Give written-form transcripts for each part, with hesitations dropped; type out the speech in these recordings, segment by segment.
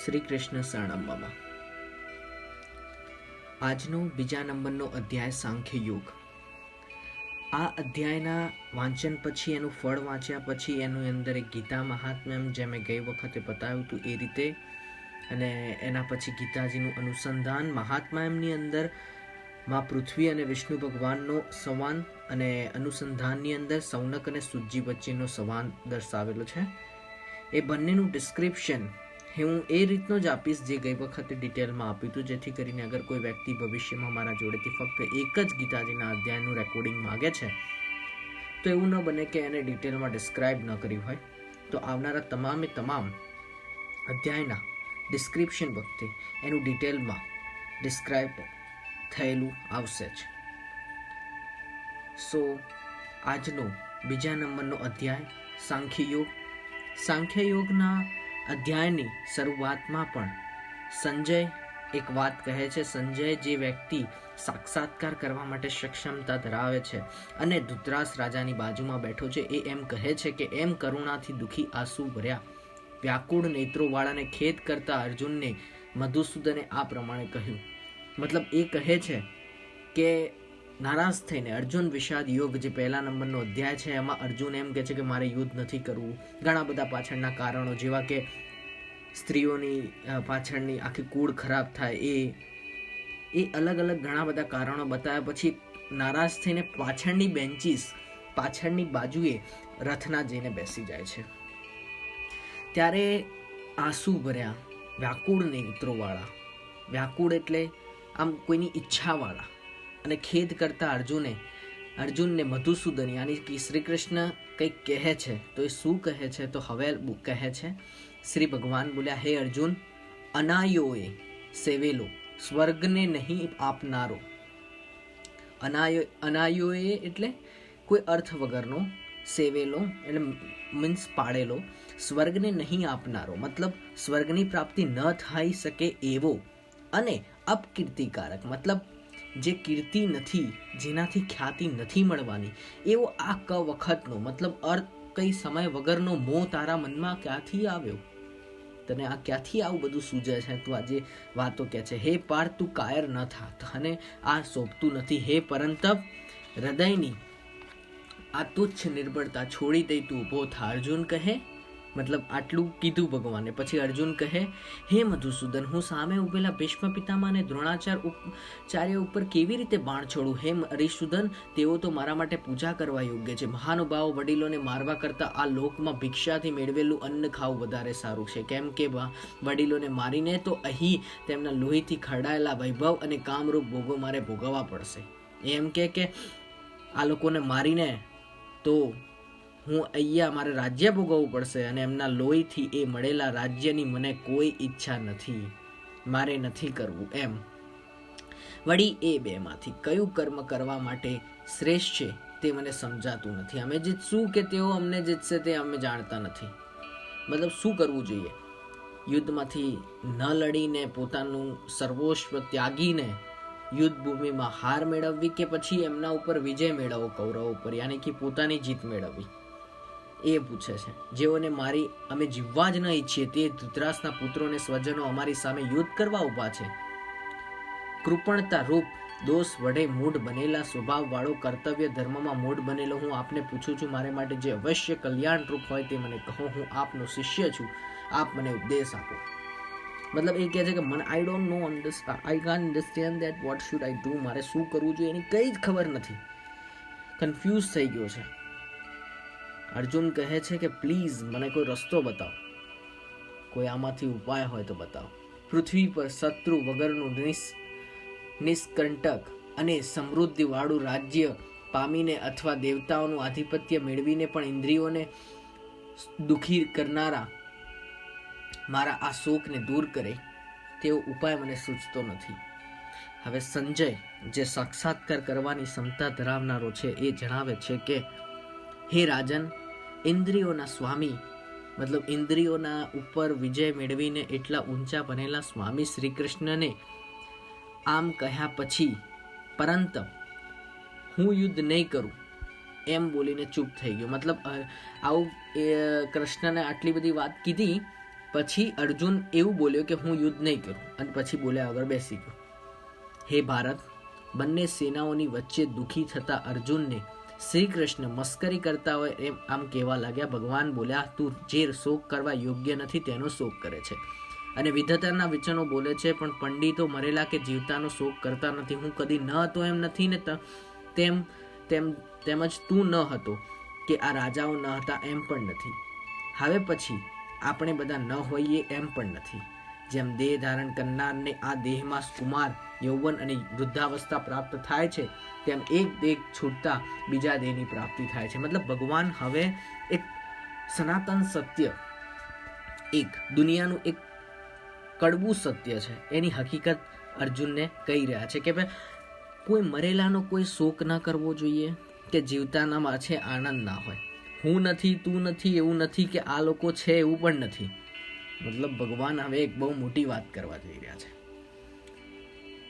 શ્રી કૃષ્ણ શરણમમાં આજનો બીજા નંબરનો અધ્યાય સાંખ્ય યોગ. આ અધ્યાયના વાંચન પછી, એનું ફળ વાંચ્યા પછી એનું અંદર એક ગીતા મહાત્મ્ય, જે મેં ગઈ વખતે બતાવ્યું હતું એ રીતે, અને એના પછી ગીતાજીનું અનુસંધાન મહાત્મ્યની અંદર માં પૃથ્વી અને વિષ્ણુ ભગવાનનો સંવાદ, અને અનુસંધાનની અંદર સૌનક અને સુજી વચ્ચેનો સંવાદ દર્શાવેલો છે. એ બંનેનું ડિસ્ક્રિપ્શન હું એ રીતનો જ આપીશ જે ગઈ વખતે ડિટેલમાં આપ્યું હતું, જેથી કરીને અગર કોઈ વ્યક્તિ ભવિષ્યમાં મારા જોડેથી ફક્ત એક જ ગીતાજીના અધ્યાયનું રેકોર્ડિંગ માગે છે તો એવું ન બને કે એને ડિટેલમાં ડિસ્ક્રાઇબ ન કર્યું હોય. તો આવનારા તમામ અધ્યાયના ડિસ્ક્રિપ્શન વખતે એનું ડિટેલમાં ડિસ્ક્રાઇબ થયેલું આવશે જ. સો આજનો બીજા નંબરનો અધ્યાય સાંખ્ય યોગ. સાંખ્ય યોગના અધ્યાયની શરૂઆતમાં પણ સંજય એક વાત કહે છે. સંજય, જે વ્યક્તિ સાક્ષાત્કાર કરવા માટે સક્ષમતા ધરાવે છે અને ધૃતરાસ રાજાની બાજુમાં બેઠો છે, એ એમ કહે છે કે એમ કરુણાથી દુઃખી આંસુ ભર્યા વ્યાકુળ નેત્રોવાળાને ખેદ કરતા અર્જુનને મધુસૂદને આ પ્રમાણે કહ્યું. મતલબ એ કહે છે કે નારાજ થઈને અર્જુન વિષાદ યોગ, જે પહેલા નંબરનો અધ્યાય છે, એમાં અર્જુન એમ કહે છે કે મારે યુદ્ધ નથી કરવું. ઘણા બધા પાછળના કારણો, જેવા કે સ્ત્રીઓની પાછળની આખી કુળ ખરાબ થાય, એ અલગ અલગ ઘણા બધા કારણો બતાવ્યા પછી નારાજ થઈને પાછળની બેન્ચીસ, પાછળની બાજુએ રથના જઈને બેસી જાય છે. ત્યારે આંસુ ભર્યા વ્યાકુળ નેત્રોવાળા, વ્યાકુળ એટલે આમ કોઈની ઈચ્છાવાળા, અને ખેદ કરતા અર્જુનને મધુસૂદન યાની કે શ્રી કૃષ્ણ કંઈક કહે છે. તો એ શું કહે છે? તો હવે કહે છે, શ્રી ભગવાન બોલ્યા, હે અર્જુન, અનાયોએ સેવેલો સ્વર્ગને નહીં આપનારો. અનાયોએ એટલે કોઈ અર્થ વગરનો, સેવેલો એટલે મીન્સ પાડેલો, સ્વર્ગને નહીં આપનારો મતલબ સ્વર્ગની પ્રાપ્તિ ન થઈ શકે એવો, અને અપકીર્તિકારક મતલબ જે કીર્તિ નથી, જેનાથી ખ્યાતિ નથી મળવાની, એવો આ ક વખતનો મતલબ અર્થ કઈ સમય વગરનો મોહ તારા મનમાં ક્યાંથી આવ્યો? તને આ ક્યાંથી આવું બધું સૂજે છે? તું આજે વાતો કે છે. હે પાર્થ, તું કાયર ન થા, અને આ શોભતું નથી. હે પરંતપ, હૃદયની આ તુચ્છ નિર્બળતા છોડી દઈ તું ઊભો થા. અર્જુન કહે, મતલબ આટલું કીધું ભગવાને. પછી અર્જુન કહે, હે મધુસૂદન, હું સામે ઉભેલા ભીષ્મ પિતામહ અને દ્રોણાચાર્ય ઉપર કેવી રીતે બાણ છોડું? હે હરિસૂદન, તેઓ તો મારા માટે પૂજા કરવા યોગ્ય છે. મહાનુભાવો વડીલોને મારવા કરતા આ લોકમાં ભિક્ષાથી મેળવેલું અન્ન ખાવું વધારે સારું છે. કેમ કે વડીલોને મારીને તો અહીં તેમના લોહીથી ખરડાયેલા વૈભવ અને કામરૂપ ભોગો મારે ભોગવવા પડશે. એમ કે આ લોકોને મારીને તો હું અહીંયા મારે રાજ્ય ભોગવવું પડશે, અને એમના લોહીથી એ મળેલા રાજ્યની મને કોઈ ઈચ્છા નથી, મારે નથી કરવું. એમ વળી એ બેમાંથી કયું કર્મ કરવા માટે શ્રેષ્ઠ છે તે મને સમજાતું નથી. અમે જીતશું કે તેઓ અમને જીતશે તે અમે જાણતા નથી. મતલબ શું કરવું જોઈએ? યુદ્ધમાંથી ન લડીને પોતાનું સર્વોસ્વ ત્યાગીને યુદ્ધ ભૂમિમાં હાર મેળવવી, કે પછી એમના ઉપર વિજય મેળવવો કૌરવો ઉપર, યાની કે પોતાની જીત મેળવવી? એ પૂછે છે. જેઓને મારી અમે જીવવા જ ન ઈચ્છીએ તે ધૃતરાષ્ટ્રના પુત્રોને સ્વજનો અમારી સામે યુદ્ધ કરવા ઊભા છે. કૃપણતા રૂપ દોષ વડે મૂઢ બનેલા, સ્વભાવ વાળો, કર્તવ્ય ધર્મમાં મૂઢ બનેલો હું આપને પૂછું છું, મારે માટે જે અવશ્ય કલ્યાણ રૂપ હોય તે મને કહો. હું આપનો શિષ્ય છું, આપ મને ઉપદેશ આપો. મતલબ એ કહે છે કે મને I don't know I can't understand that what should I do. મારે શું કરવું જોઈએ એની કઈ જ ખબર નથી, કન્ફ્યુઝ થઈ ગયો છે. અર્જુન કહે છે કે પ્લીઝ મને કોઈ રસ્તો બતાવો, કોઈ આમાંથી ઉપાય હોય તો બતાવો. પૃથ્વી પર શત્રુ વગરનું નિષ્કંટક અને સમૃદ્ધિવાળું રાજ્ય પામીને અથવા દેવતાઓનું આધિપત્ય મેળવીને પણ ઇન્દ્રિયોને દુઃખી કરનારા મારા આ શોકને દૂર કરે તેવો ઉપાય મને સૂચતો નથી. હવે સંજય, જે સાક્ષાત્કાર કરવાની ક્ષમતા ધરાવનારો છે, એ જણાવે છે કે હે રાજન, ઇન્દ્રિયોના સ્વામી મતલબ ઇન્દ્રિયોના ઉપર વિજય મેળવીને એટલા ઊંચા બનેલા સ્વામી શ્રી કૃષ્ણને આમ કહ્યા પછી પરંતુ હું યુદ્ધ નહીં કરું એમ બોલીને ચૂપ થઈ ગયો. મતલબ આવું કૃષ્ણને આટલી બધી વાત કીધી પછી અર્જુન એવું બોલ્યો કે હું યુદ્ધ નહીં કરું, અને પછી બોલ્યા વગર બેસી ગયો. હે ભારત, બંને સેનાઓની વચ્ચે દુઃખી થતા અર્જુનને શ્રી કૃષ્ણ મસ્કરી કરતા હોય એમ આમ કહેવા લાગ્યા. ભગવાન બોલ્યા, તું જે શોક કરવા યોગ્ય નથી તેનો શોક કરે છે, અને વિધાતાના વચનો બોલે છે, પણ પંડિતો મરેલા કે જીવતાનો શોક કરતા નથી. હું કદી ન હતો એમ નથી ને તેમજ તું ન હતો કે આ રાજાઓ ન હતા એમ પણ નથી. હવે પછી આપણે બધા ન હોઈએ એમ પણ નથી. જેમ દેહ ધારણ કરનારને આ દેહમાં કુમાર, યૌવન અને વૃદ્ધાવસ્થા પ્રાપ્ત થાય છે, તેમ એક દેહ છૂટતા બીજા દેહની પ્રાપ્તિ થાય છે. મતલબ ભગવાન હવે એક સનાતન સત્ય, એક દુનિયાનું એક કડવું સત્ય છે એની હકીકત અર્જુનને કહી રહ્યા છે કે ભાઈ કોઈ મરેલાનો કોઈ શોક ના કરવો જોઈએ, કે જીવતાનામાં છે આનંદ ના હોય. હું નથી, તું નથી એવું નથી, કે આ લોકો છે એવું પણ નથી. મતલબ ભગવાન હવે એક બહુ મોટી વાત કરવા જઈ રહ્યા છે.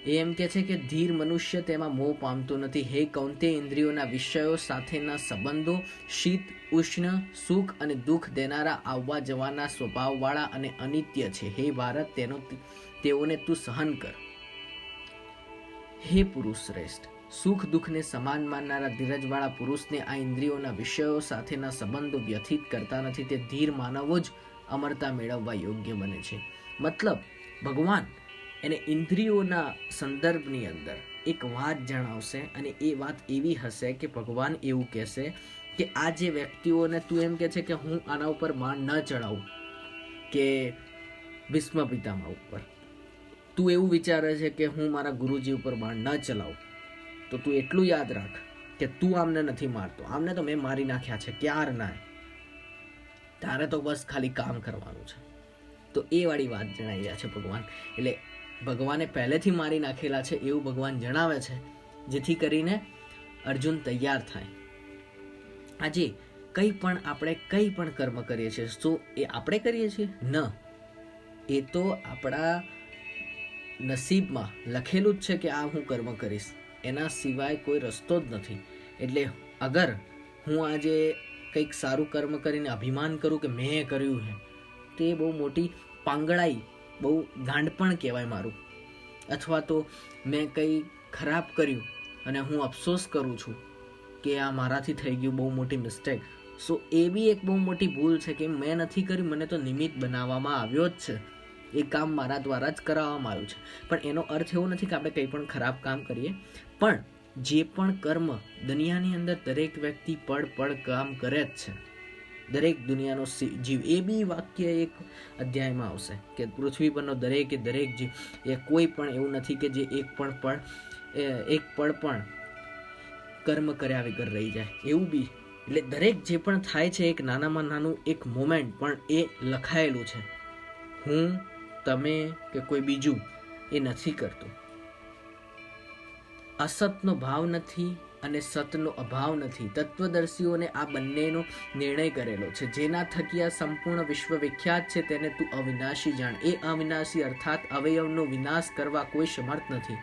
એ એમ કે છે કે ધીર મનુષ્ય તેમાં મોહ પામતો નથી. હે કૌંતે, ઇન્દ્રિયોના વિષયો સાથેના સંબંધો શીત, ઉષ્ણ, સુખ અને દુઃખ દેનારા, આવવા જવાના સ્વભાવવાળા અને અનિત્ય છે. હે ભારત, તેઓને તું સહન કર. હે પુરુષ શ્રેષ્ઠ, સુખ દુઃખને સમાન માનનારા ધીરજવાળા પુરુષને આ ઇન્દ્રિયોના વિષયો સાથેના સંબંધો વ્યથિત કરતા નથી. તે ધીર માનવો જ અમરતા મેળવવા યોગ્ય બને છે. મતલબ ભગવાન એને ઇન્દ્રિયોના સંદર્ભની અંદર એક વાત જણાવશે, અને એ વાત એવી હશે કે ભગવાન એવું કહેશે કે આ જે વ્યક્તિઓને તું એમ કે છે કે હું આના ઉપર બાણ ન ચડાવું, કે ભીષ્મ પિતામહ ઉપર તું એવું વિચારે છે કે હું મારા ગુરુજી ઉપર બાણ ન ચલાવું, તો તું એટલું યાદ રાખ કે તું આમને નથી મારતો. આમને તો મેં મારી નાખ્યા છે ક્યારના. તારે તો બસ ખાલી કામ કરવાનું છે. તો એ વાળી વાત જણાવી રહ્યા છે ભગવાન. એટલે ભગવાને પહેલેથી મારી નાખેલા છે એવું ભગવાન જણાવે છે, જેથી કરીને અર્જુન તૈયાર થાય. આજે આપણે કંઈ પણ કર્મ કરીએ છીએ, શું એ આપણે કરીએ છીએ? ન, એ તો આપણા નસીબમાં લખેલું જ છે કે આ હું કર્મ કરીશ, એના સિવાય કોઈ રસ્તો જ નથી. એટલે અગર હું આજે કંઈક સારું કર્મ કરીને અભિમાન કરું કે મેં કર્યું છે, તો એ બહુ મોટી પાંગળાઈ, બહુ ગાંડપણ કહેવાય મારું. અથવા તો મેં કંઈ ખરાબ કર્યું અને હું અફસોસ કરું છું કે આ મારાથી થઈ ગયું, બહુ મોટી મિસ્ટેક. સો એ બી એક બહુ મોટી ભૂલ છે કે મેં નથી કર્યું, મને તો નિમિત્ત બનાવવામાં આવ્યો જ છે, એ કામ મારા દ્વારા જ કરાવવામાં આવ્યું છે. પણ એનો અર્થ એવો નથી કે આપણે કંઈ પણ ખરાબ કામ કરીએ. પણ જે પણ કર્મ દુનિયાની અંદર દરેક વ્યક્તિ પળ કામ કરે જ છે, દરેક દુનિયાનો જીવ. એ બી વાક્ય એક અધ્યાયમાં આવશે કે પૃથ્વી પરનો દરેક જીવ, એ કોઈ પણ એવું નથી કે જે એક પળ પણ કર્મ કર્યા વગર રહી જાય, એવું બી. એટલે દરેક જે પણ થાય છે એક નાનામાં નાનું એક મોમેન્ટ પણ એ લખાયેલું છે. હું, તમે કે કોઈ બીજું એ નથી કરતું. અસતનો ભાવ નથી અને સતનો અભાવ નથી. તત્વદર્શીઓને આ બંનેનો નિર્ણય કરેલો છે. જેના થકી આ સંપૂર્ણ વિશ્વ વિખ્યાત છે તેને તું અવિનાશી જાણ. એ અવિનાશી અર્થાત અવયવનો વિનાશ કરવા કોઈ સમર્થ નથી.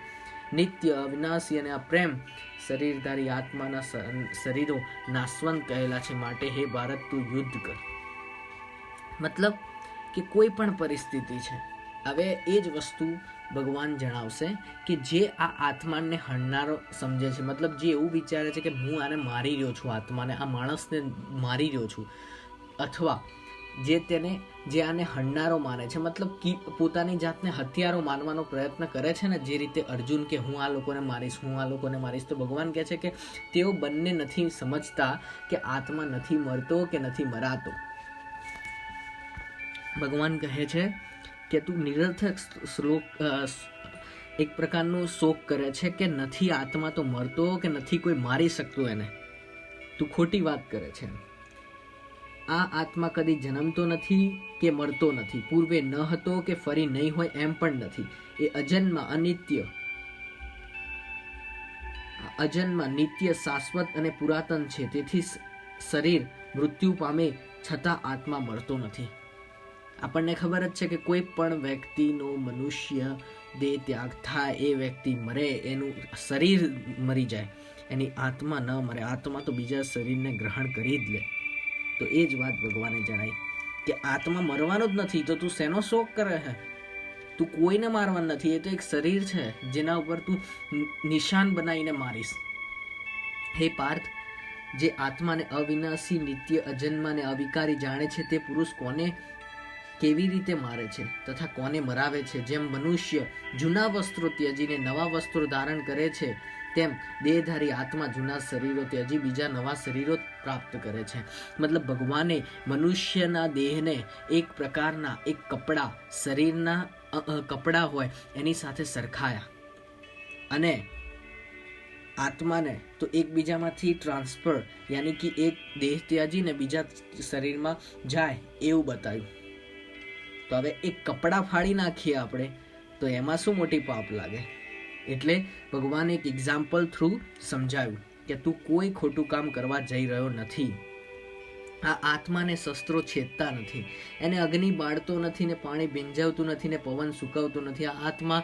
નિત્ય, અવિનાશી અને અપ્રેમ શરીરધારી આત્માના શરીરો નાશવંત કહેલા છે. માટે હે ભારત, તું યુદ્ધ કર. મતલબ કે કોઈ પણ પરિસ્થિતિ છે, હવે એ જ વસ્તુ ભગવાન જણાવશે કે જે આ આત્માને હણનારો સમજે છે. મતલબ જે એવું વિચારે છે કે હું આને મારી રહ્યો છું, આત્માને, આ માણસને મારી રહ્યો છું, અથવા જે આને હણનારો માને છે, મતલબ પોતાની જાતને હથિયારો માનવાનો પ્રયત્ન કરે છે ને, જે રીતે અર્જુન કે હું આ લોકોને મારીશ, તો ભગવાન કહે છે કે તેઓ બંને નથી સમજતા કે આત્મા નથી મરતો કે નથી મરાતો. ભગવાન કહે છે કે તું નિરર્થક એક પ્રકારનો શોક કરે છે કે નથી આત્મા તો મરતો કે નથી કોઈ મારી શકતું એને. તું ખોટી વાત કરે છે. આ આત્મા કદી જન્મતો નથી કે મરતો નથી, પૂર્વે ન હતો કે ફરી નહીં હોય એમ પણ નથી. એ અજન્મા, નિત્ય, શાશ્વત અને પુરાતન છે. તેથી શરીર મૃત્યુ પામે છતાં આત્મા મરતો નથી. આપણને ખબર જ છે કે કોઈ પણ વ્યક્તિનો મનુષ્ય દેહ ત્યાગ થાય, એ વ્યક્તિ મરે, એનું શરીર મરી જાય, એની આત્મા ન મરે. આત્મા તો બીજા શરીરને ગ્રહણ કરી જ લે. તો એ જ વાત ભગવાને જણાવી કે આત્મા મરવાનો જ નથી તો તું શેનો શોક કરે છે? તું કોઈને મારવાનું નથી, એ તો એક શરીર છે જેના ઉપર તું નિશાન બનાવીને મારીશ. હે પાર્થ, જે આત્માને અવિનાશી, નિત્ય, અજન્મા ને અવિકારી જાણે છે તે પુરુષ કોને કેવી રીતે મારે છે તથા કોને મરાવે છે? જેમ મનુષ્ય જૂના વસ્ત્રો ત્યજીને નવા વસ્ત્રો ધારણ કરે છે, તેમ દેહધારી આત્મા જૂના શરીરો ત્યજી બીજા નવા શરીરો પ્રાપ્ત કરે છે. મતલબ ભગવાને મનુષ્યના દેહને એક પ્રકારના એક કપડા, શરીરના કપડા હોય એની સાથે સરખાયા, અને આત્માને તો એકબીજામાંથી ટ્રાન્સફર યાની કે એક દેહ ત્યાજીને બીજા શરીરમાં જાય એવું બતાવ્યું. તો હવે એક કપડા ફાડી નાખીએ આપણે તો એમાં શું મોટી પાપ લાગે? એટલે ભગવાને એક એક્ઝામ્પલ થ્રુ સમજાવ્યું કે તું કોઈ ખોટું કામ કરવા જઈ રહ્યો નથી. આ આત્માને શસ્ત્રો છેદતા નથી, એને અગ્નિ બાળતો નથી, ને પાણી ભીંજાવતું નથી, ને પવન સુકવતો નથી. આ આત્મા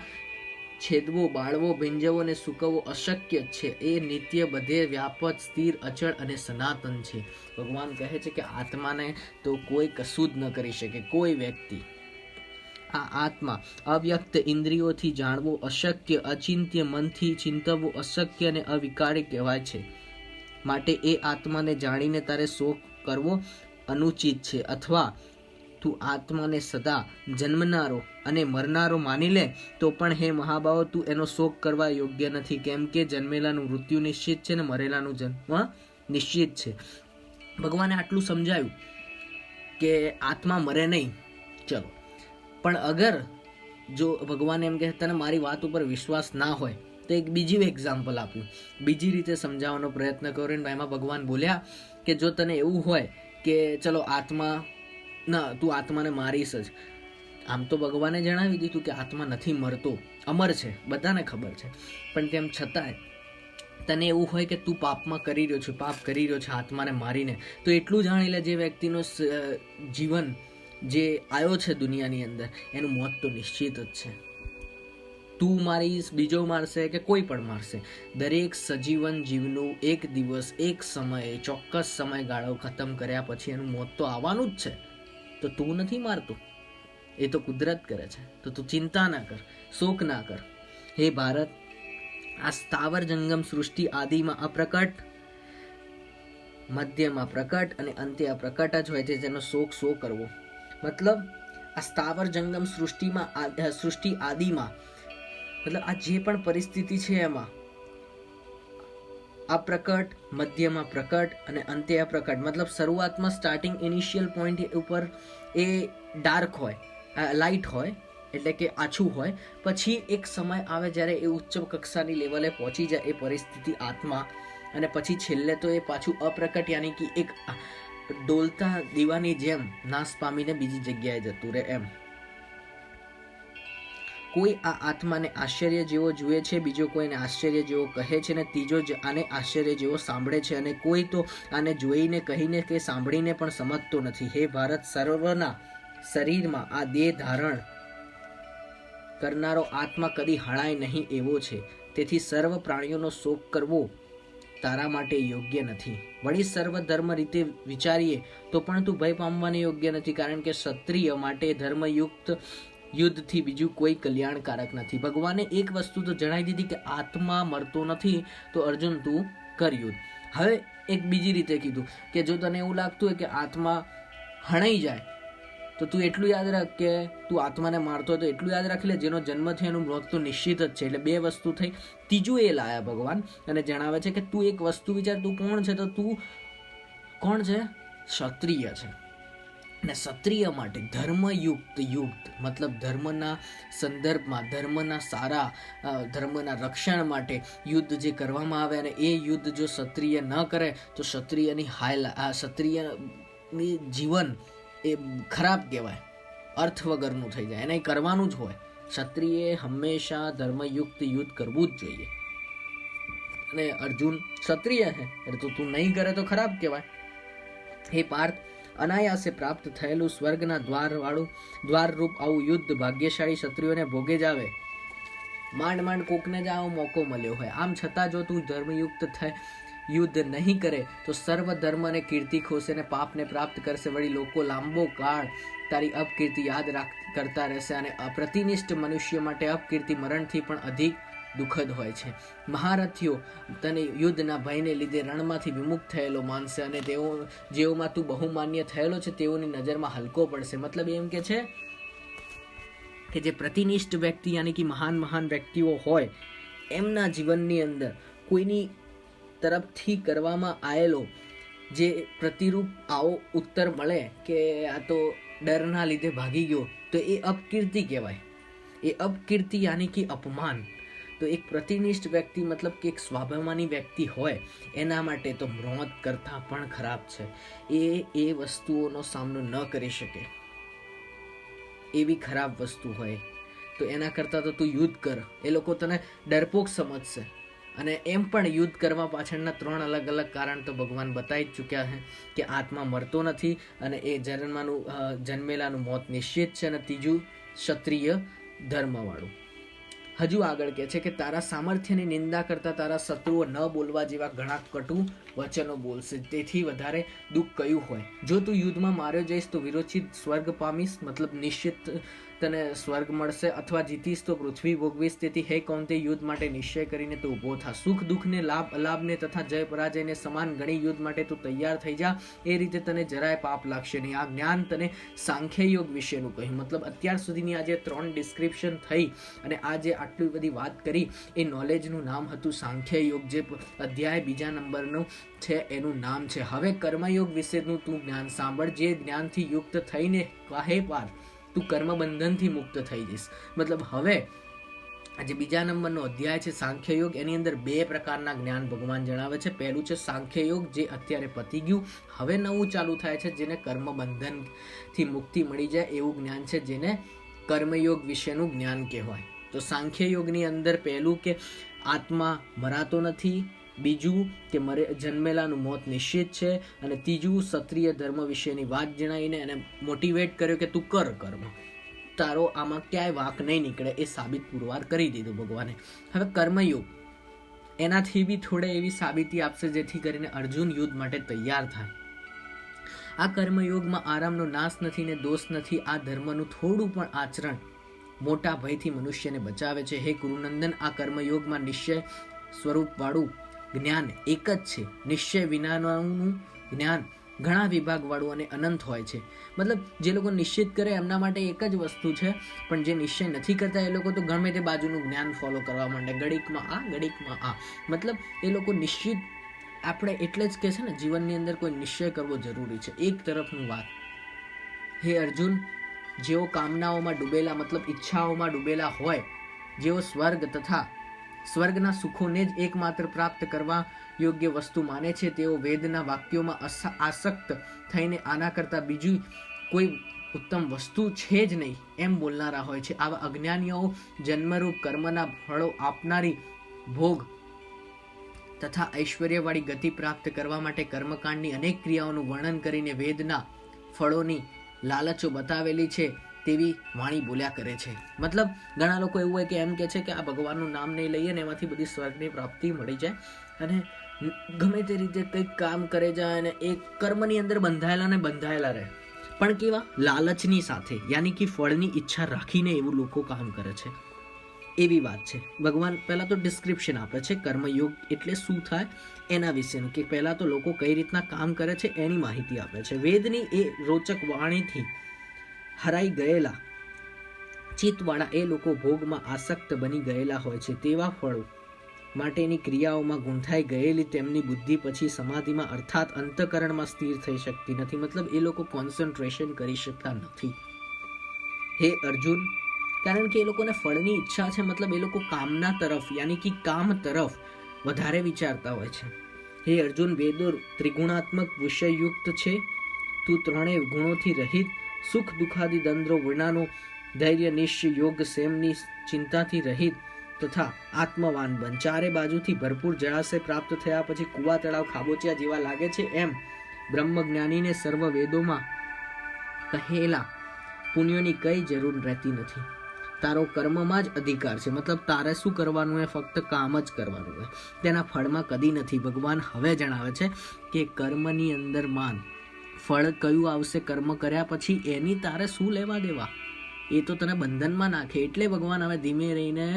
છેદવો, બાળવો, ભીંજવો અને સુકવવો અશક્ય છે. એ નિત્ય, બધે વ્યાપક, સ્થિર, અચળ અને સનાતન છે. ભગવાન કહે છે કે આત્માને તો કોઈ કશું જ ન કરી શકે, કોઈ વ્યક્તિ. આ આત્મા અવ્યક્ત, ઇન્દ્રિયોથી જાણવો અશક્ય, અચિંત્ય, મનથી ચિંતવવું અશક્ય અને અવિકારી કહેવાય છે. માટે એ આત્માને જાણીને તારે શોક કરવો અનુચિત છે. અથવા તું આત્માને સદા જન્મનારો અને મરનારો માની લે તો પણ હે મહાભાવો, તું એનો શોક કરવા યોગ્ય નથી. કેમ કે જન્મેલાનું મૃત્યુ નિશ્ચિત છે ને મરેલાનું જન્મ નિશ્ચિત છે. ભગવાને આટલું સમજાવ્યું કે આત્મા મરે નહીં. ચલો, પણ અગર જો ભગવાન એમ કહેતા ને મારી વાત ઉપર વિશ્વાસ ના હોય તો એક બીજું એક્ઝામ્પલ આપ્યું, બીજી રીતે સમજાવવાનો પ્રયત્ન કર્યો. એમાં ભગવાન બોલ્યા કે જો તને એવું હોય કે ચલો આત્મા ના, તું આત્માને મારીશ જ. આમ તો ભગવાને જણાવી દીધું કે આત્મા નથી મરતો, અમર છે, બધાને ખબર છે. પણ તેમ છતાંય તને એવું હોય કે તું પાપમાં કરી રહ્યો છે, પાપ કરી રહ્યો છે આત્માને મારીને, તો એટલું જાણી લે જે વ્યક્તિનો જીવન જે આવ્યો છે દુનિયાની અંદર એનું મોત તો નિશ્ચિત જ છે. તું મારીશ, બીજો મારશે કે કોઈ પણ મારશે, દરેક સજીવન જીવનું એક દિવસ, એક સમયે, ચોક્કસ સમયગાળો ખતમ કર્યા પછી એનું મોત તો આવવાનું જ છે. તો તું નથી મારતો, એ તો કુદરત કરે છે. તો તું ચિંતા ના કર, શોક ના કર. હે ભારત, આ સ્થાવર જંગમ સૃષ્ટિ આદિમાં અપ્રકટ, મધ્યમાં પ્રકટ અને અંતે અપ્રકટ જ હોય છે, જેનો શોક શો કરવો. મતલબ આ સ્થાવર જંગમ સૃષ્ટિ આદિમાં, મતલબ આ જે પણ પરિસ્થિતિ છે એમાં અપ્રકટ, મધ્યમાં પ્રકટ અને અંતે અપ્રકટ. મતલબ શરૂઆતમાં સ્ટાર્ટિંગ ઇનિશિયલ પોઈન્ટ ઉપર એ ડાર્ક હોય, લાઇટ હોય, એટલે કે આછું હોય. પછી એક સમય આવે જ્યારે એ ઉચ્ચ કક્ષાની લેવલે પહોંચી જાય એ પરિસ્થિતિ આત્મા, અને પછી છેલ્લે તો એ પાછું અપ્રકટ યાની કે એક ડોલતા દીવાની જેમ નાશ પામીને બીજી જગ્યાએ જતું રહે એમ. કોઈ આ આત્માને આશ્ચર્ય જેવો જુએ છે, બીજો કોઈને આશ્ચર્ય જેવો કહે છે, ને ત્રીજો આને આશ્ચર્ય જેવો સાંભળે છે, અને કોઈ તો આને જોઈને, કહીને કે સાંભળીને પણ સમજતો નથી. હે ભારત, સર્વના શરીરમાં આ દેહ ધારણ કરનારો આત્મા કદી હણાય નહીં એવો છે. તેથી સર્વ પ્રાણીઓનો શોક કરવો તારા માટે યોગ્ય નથી. વળી સર્વ ધર્મ રીતે વિચારીએ તો પણ તું ભય પામવાને યોગ્ય નથી, કારણ કે ક્ષત્રિય માટે ધર્મયુક્ત યુદ્ધથી બીજું કોઈ કલ્યાણકારક નથી. ભગવાને એક વસ્તુ તો જણાવી દીધી કે આત્મા મરતો નથી, તો અર્જુન તું કર યુદ્ધ. હવે એક બીજી રીતે કીધું કે જો તને એવું લાગતું હોય કે આત્મા હણાઈ જાય તો તું એટલું યાદ રાખ કે તું આત્માને મારતો હોય તો એટલું યાદ રાખી લે, જેનો જન્મ થયો એનું મોત તો નિશ્ચિત જ છે. એટલે બે વસ્તુ થઈ. ત્રીજું એ લાયા ભગવાન અને જણાવે છે કે તું એક વસ્તુ વિચાર, તું કોણ છે? તો તું કોણ છે? ક્ષત્રિય છે. અને ક્ષત્રિય માટે ધર્મયુક્ત યુદ્ધ, મતલબ ધર્મના સંદર્ભમાં, ધર્મના સારા, ધર્મના રક્ષણ માટે યુદ્ધ જે કરવામાં આવે, અને એ યુદ્ધ જો ક્ષત્રિય ન કરે તો ક્ષત્રિયની ક્ષત્રિયની જીવન એ ખરાબ કહેવાય, અર્થ વગરનું થઈ જાય. એને કરવાનું જ હોય. ક્ષત્રિયે હંમેશા ધર્મયુક્ત યુદ્ધ કરવું જ જોઈએ. અને અર્જુન ક્ષત્રિય છે એટલે તો તું નહીં કરે તો ખરાબ કહેવાય. હે પાર્થ, અનાયાસે પ્રાપ્ત થયેલું સ્વર્ગના દ્વાર રૂપ આવું યુદ્ધ ભાગ્યશાળી ક્ષત્રિયોને ભોગે જ આવે. માંડ માંડ કોકને જ આવો મોકો મળ્યો હોય. આમ છતાં જો તું ધર્મયુક્ત યુદ્ધ નહીં કરે તો સર્વ ધર્મ અને કીર્તિ ખોશે અને પાપને પ્રાપ્ત કરશે. વળી લોકો લાંબો કાળ તારી અપકીર્તિ યાદ કરતા રહેશે અને પ્રતિનિષ્ઠ મનુષ્ય માટે અપકીર્તિ મરણથી પણ અધિક દુઃખદ હોય છે. મહારથીઓ તને યુદ્ધના ભયને લીધે રણમાંથી વિમુખ થયેલો માનશે અને જેઓમાં તું બહુમાન્ય થયેલો છે તેઓની નજરમાં હલકો પડશે. મતલબ એમ કે છે કે જે પ્રતિનિષ્ઠ વ્યક્તિ યાની કે મહાન વ્યક્તિઓ હોય એમના જીવનની અંદર કોઈની તરફથી કરવામાં આવેલો જે પ્રતિરૂપ આવો ઉત્તર મળે કે આ તો ડરના લીધે ભાગી ગયો તો એ અપકીર્તિ કહેવાય. એ અપકીર્તિ યાની કે અપમાન. તો એક પ્રતિનિષ્ઠ વ્યક્તિ મતલબ કે એક સ્વાભિમાની વ્યક્તિ હોય એના માટે તો મોત કરતાં પણ ખરાબ છે. એ વસ્તુઓનો સામનો ન કરી શકે એવી ખરાબ વસ્તુ હોય તો એના કરતાં તો તું યુદ્ધ કર. એ લોકો તને ડરપોક સમજશે. અને એમ પણ યુદ્ધ કરવા પાછળના 3 અલગ અલગ કારણ તો ભગવાન બતાવી જ ચૂક્યા છે કે આત્મા મરતો નથી અને એ જન્મેલાનું મોત નિશ્ચિત છે. અને ત્રીજું ક્ષત્રિય ધર્મવાળું. હજુ આગળ કહે છે કે તારા સામર્થ્યની નિંદા કરતા તારા શત્રુઓ ન બોલવા જેવા ઘણા કટુ વચનો બોલશે. તેથી વધારે દુઃખ કયું હોય? જો તું યુદ્ધમાં માર્યો જઈશ તો વિરોચિત સ્વર્ગ પામીશ, મતલબ નિશ્ચિત તને સ્વર્ગ મળશે, અથવા જીતીશ તો પૃથ્વી ભોગવીશ. તેથી હે કૌંતે યુદ્ધ માટે નિશ્ચય કરીને તું ઊભો થા. સુખ દુઃખને લાભ અલાભને તથા જય પરાજયને સમાન ગણી યુદ્ધ માટે તું તૈયાર થઈ જા. એ રીતે તને જરાય પાપ લાગશે નહીં. આ જ્ઞાન તને સાંખ્ય યોગ વિશેનું કહ્યું. મતલબ અત્યાર સુધીની આ જે 3 ડિસ્ક્રિપ્શન થઈ અને આ જે આટલી બધી વાત કરી એ નોલેજનું નામ હતું સાંખ્ય યોગ. જે અધ્યાય 2 નંબરનું છે એનું નામ છે. હવે કર્મયોગ વિશેનું તું જ્ઞાન સાંભળ. જે જ્ઞાનથી યુક્ત થઈને કાહે પાર તું કર્મ બંધનથી મુક્ત થઈ જઈશ. મતલબ હવે આજે 2 નંબરનો અધ્યાય છે સાંખ્ય યોગ. એની અંદર 2 પ્રકારના જ્ઞાન ભગવાન જણાવે છે. પહેલું છે સાંખ્ય યોગ જે અત્યારે પતી ગયું. હવે નવું ચાલુ થાય છે જેને કર્મ બંધનથી મુક્તિ મળી જાય એવું જ્ઞાન છે જેને કર્મયોગ વિશેનું જ્ઞાન કહેવાય. તો સાંખ્ય યોગની અંદર પહેલું કે આત્મા મરાતો નથી, બીજું કે જન્મેલાનું મોત નિશ્ચિત છે, અને ત્રીજું ક્ષત્રિય ધર્મ વિશેની વાત જણાવીને એને મોટિવેટ કર્યો કે તું કર કર્મ, તારો આમાં ક્યાંય વાંક નહીં નીકળે એ સાબિત પુરવાર કરી દીધું ભગવાને. હવે કર્મયોગ એનાથી બી થોડે એવી સાબિતી આપશે જેથી કરીને અર્જુન યુદ્ધ માટે તૈયાર થાય. આ કર્મયોગમાં આરામનો નાશ નથી ને દોષ નથી. આ ધર્મનું થોડું પણ આચરણ મોટા ભયથી મનુષ્યને બચાવે છે. હે કુરુનંદન, આ કર્મયોગમાં નિશ્ચય સ્વરૂપવાળું જ્ઞાન એક જ છે. નિશ્ચય વિનાનું જ્ઞાન ઘણા વિભાગવાળું અને અનંત હોય છે. મતલબ જે લોકો નિશ્ચિત કરે એમના માટે એક જ વસ્તુ છે, પણ જે નિશ્ચય નથી કરતા એ લોકો તો ગમે તે બાજુનું જ્ઞાન ફોલો કરવા માંડે. ઘડીકમાં આ મતલબ એ લોકો નિશ્ચિત. આપણે એટલે જ કે છે ને જીવનની અંદર કોઈ નિશ્ચય કરવો જરૂરી છે. એક તરફનું વાત. હે અર્જુન, જેઓ કામનાઓમાં ડૂબેલા મતલબ ઈચ્છાઓમાં ડૂબેલા હોય, જેઓ સ્વર્ગ તથા સ્વર્ગના સુખોને જ એકમાત્ર પ્રાપ્ત કરવા યોગ્ય વસ્તુ માને છે, તેઓ વેદના વાક્યોમાં આસક્ત થઈને આના કરતાં બીજી કોઈ ઉત્તમ વસ્તુ છે જ નહીં એમ બોલનારા હોય છે. આવા અજ્ઞાનીઓ જન્મરૂપ કર્મના ફળો આપનારી ભોગ તથા ઐશ્વર્યવાળી ગતિ પ્રાપ્ત કરવા માટે કર્મકાંડની અનેક ક્રિયાઓનું વર્ણન કરીને વેદના ફળોની લાલચો બતાવેલી છે તેવી વાણી બોલ્યા કરે છે. મતલબ ઘણા લોકો એવું હોય કે એમ કે છે કે આ ભગવાનનું નામ નહીં લઈએ ને એમાંથી બધી સ્વર્ગની પ્રાપ્તિ મળી જાય અને ગમે તે રીતે કંઈક કામ કરે જાય અને એ કર્મની અંદર બંધાયેલા રહે. પણ કેવા લાલચની સાથે, યાની કે ફળની ઈચ્છા રાખીને એવું લોકો કામ કરે છે. એવી વાત છે. ભગવાન પહેલા તો ડિસ્ક્રિપ્શન આપે છે કર્મયોગ એટલે શું થાય એના વિશેનું, કે પહેલા તો લોકો કઈ રીતના કામ કરે છે એની માહિતી આપે છે. વેદની એ રોચક વાણીથી હરાઈ ગયેલા ચિત્તવાળા એ લોકો ભોગમાં આસક્ત બની ગયેલા હોય છે. તેવા ફળો માટેની ક્રિયાઓમાં ગૂંથાઈ ગયેલી તેમની બુદ્ધિ પછી સમાધિમાં અર્થાત અંતઃકરણમાં સ્થિર થઈ શકતી નથી. મતલબ એ લોકો કોન્સન્ટ્રેશન કરી શકતા નથી. હે અર્જુન, કારણ કે એ લોકોને ફળની ઈચ્છા છે. મતલબ એ લોકો કામના તરફ યાની કે કામ તરફ વધારે વિચારતા હોય છે. હે અર્જુન, વેદો ત્રિગુણાત્મક વિષયયુક્ત છે. તું 3 ગુણોથી રહિત, સુખ દુઃખાદી દંદ્રો વિનાનો, ધૈર્ય નિશ્ચય યોગ સેમની ચિંતાથી રહિત તથા આત્મવાન બન. 4 બાજુથી ભરપૂર જળાશય પ્રાપ્ત થયા પછી કુવા તળાવ ખાબોચિયા જેવા લાગે છે એમ બ્રહ્મજ્ઞાનીને સર્વ વેદોમાં કહેલા પુણ્યોની કઈ જરૂર રહેતી નથી. તારો કર્મમાં જ અધિકાર છે, મતલબ તારે શું કરવાનું હોય, ફક્ત કામ જ કરવાનું હોય, તેના ફળમાં કદી નથી. ભગવાન હવે જણાવે છે કે કર્મની અંદર માન, ફળ કયું આવશે કર્મ કર્યા પછી એની તારે શું લેવા દેવા, એ તો તને બંધનમાં નાખે. એટલે ભગવાન હવે ધીમે રહીને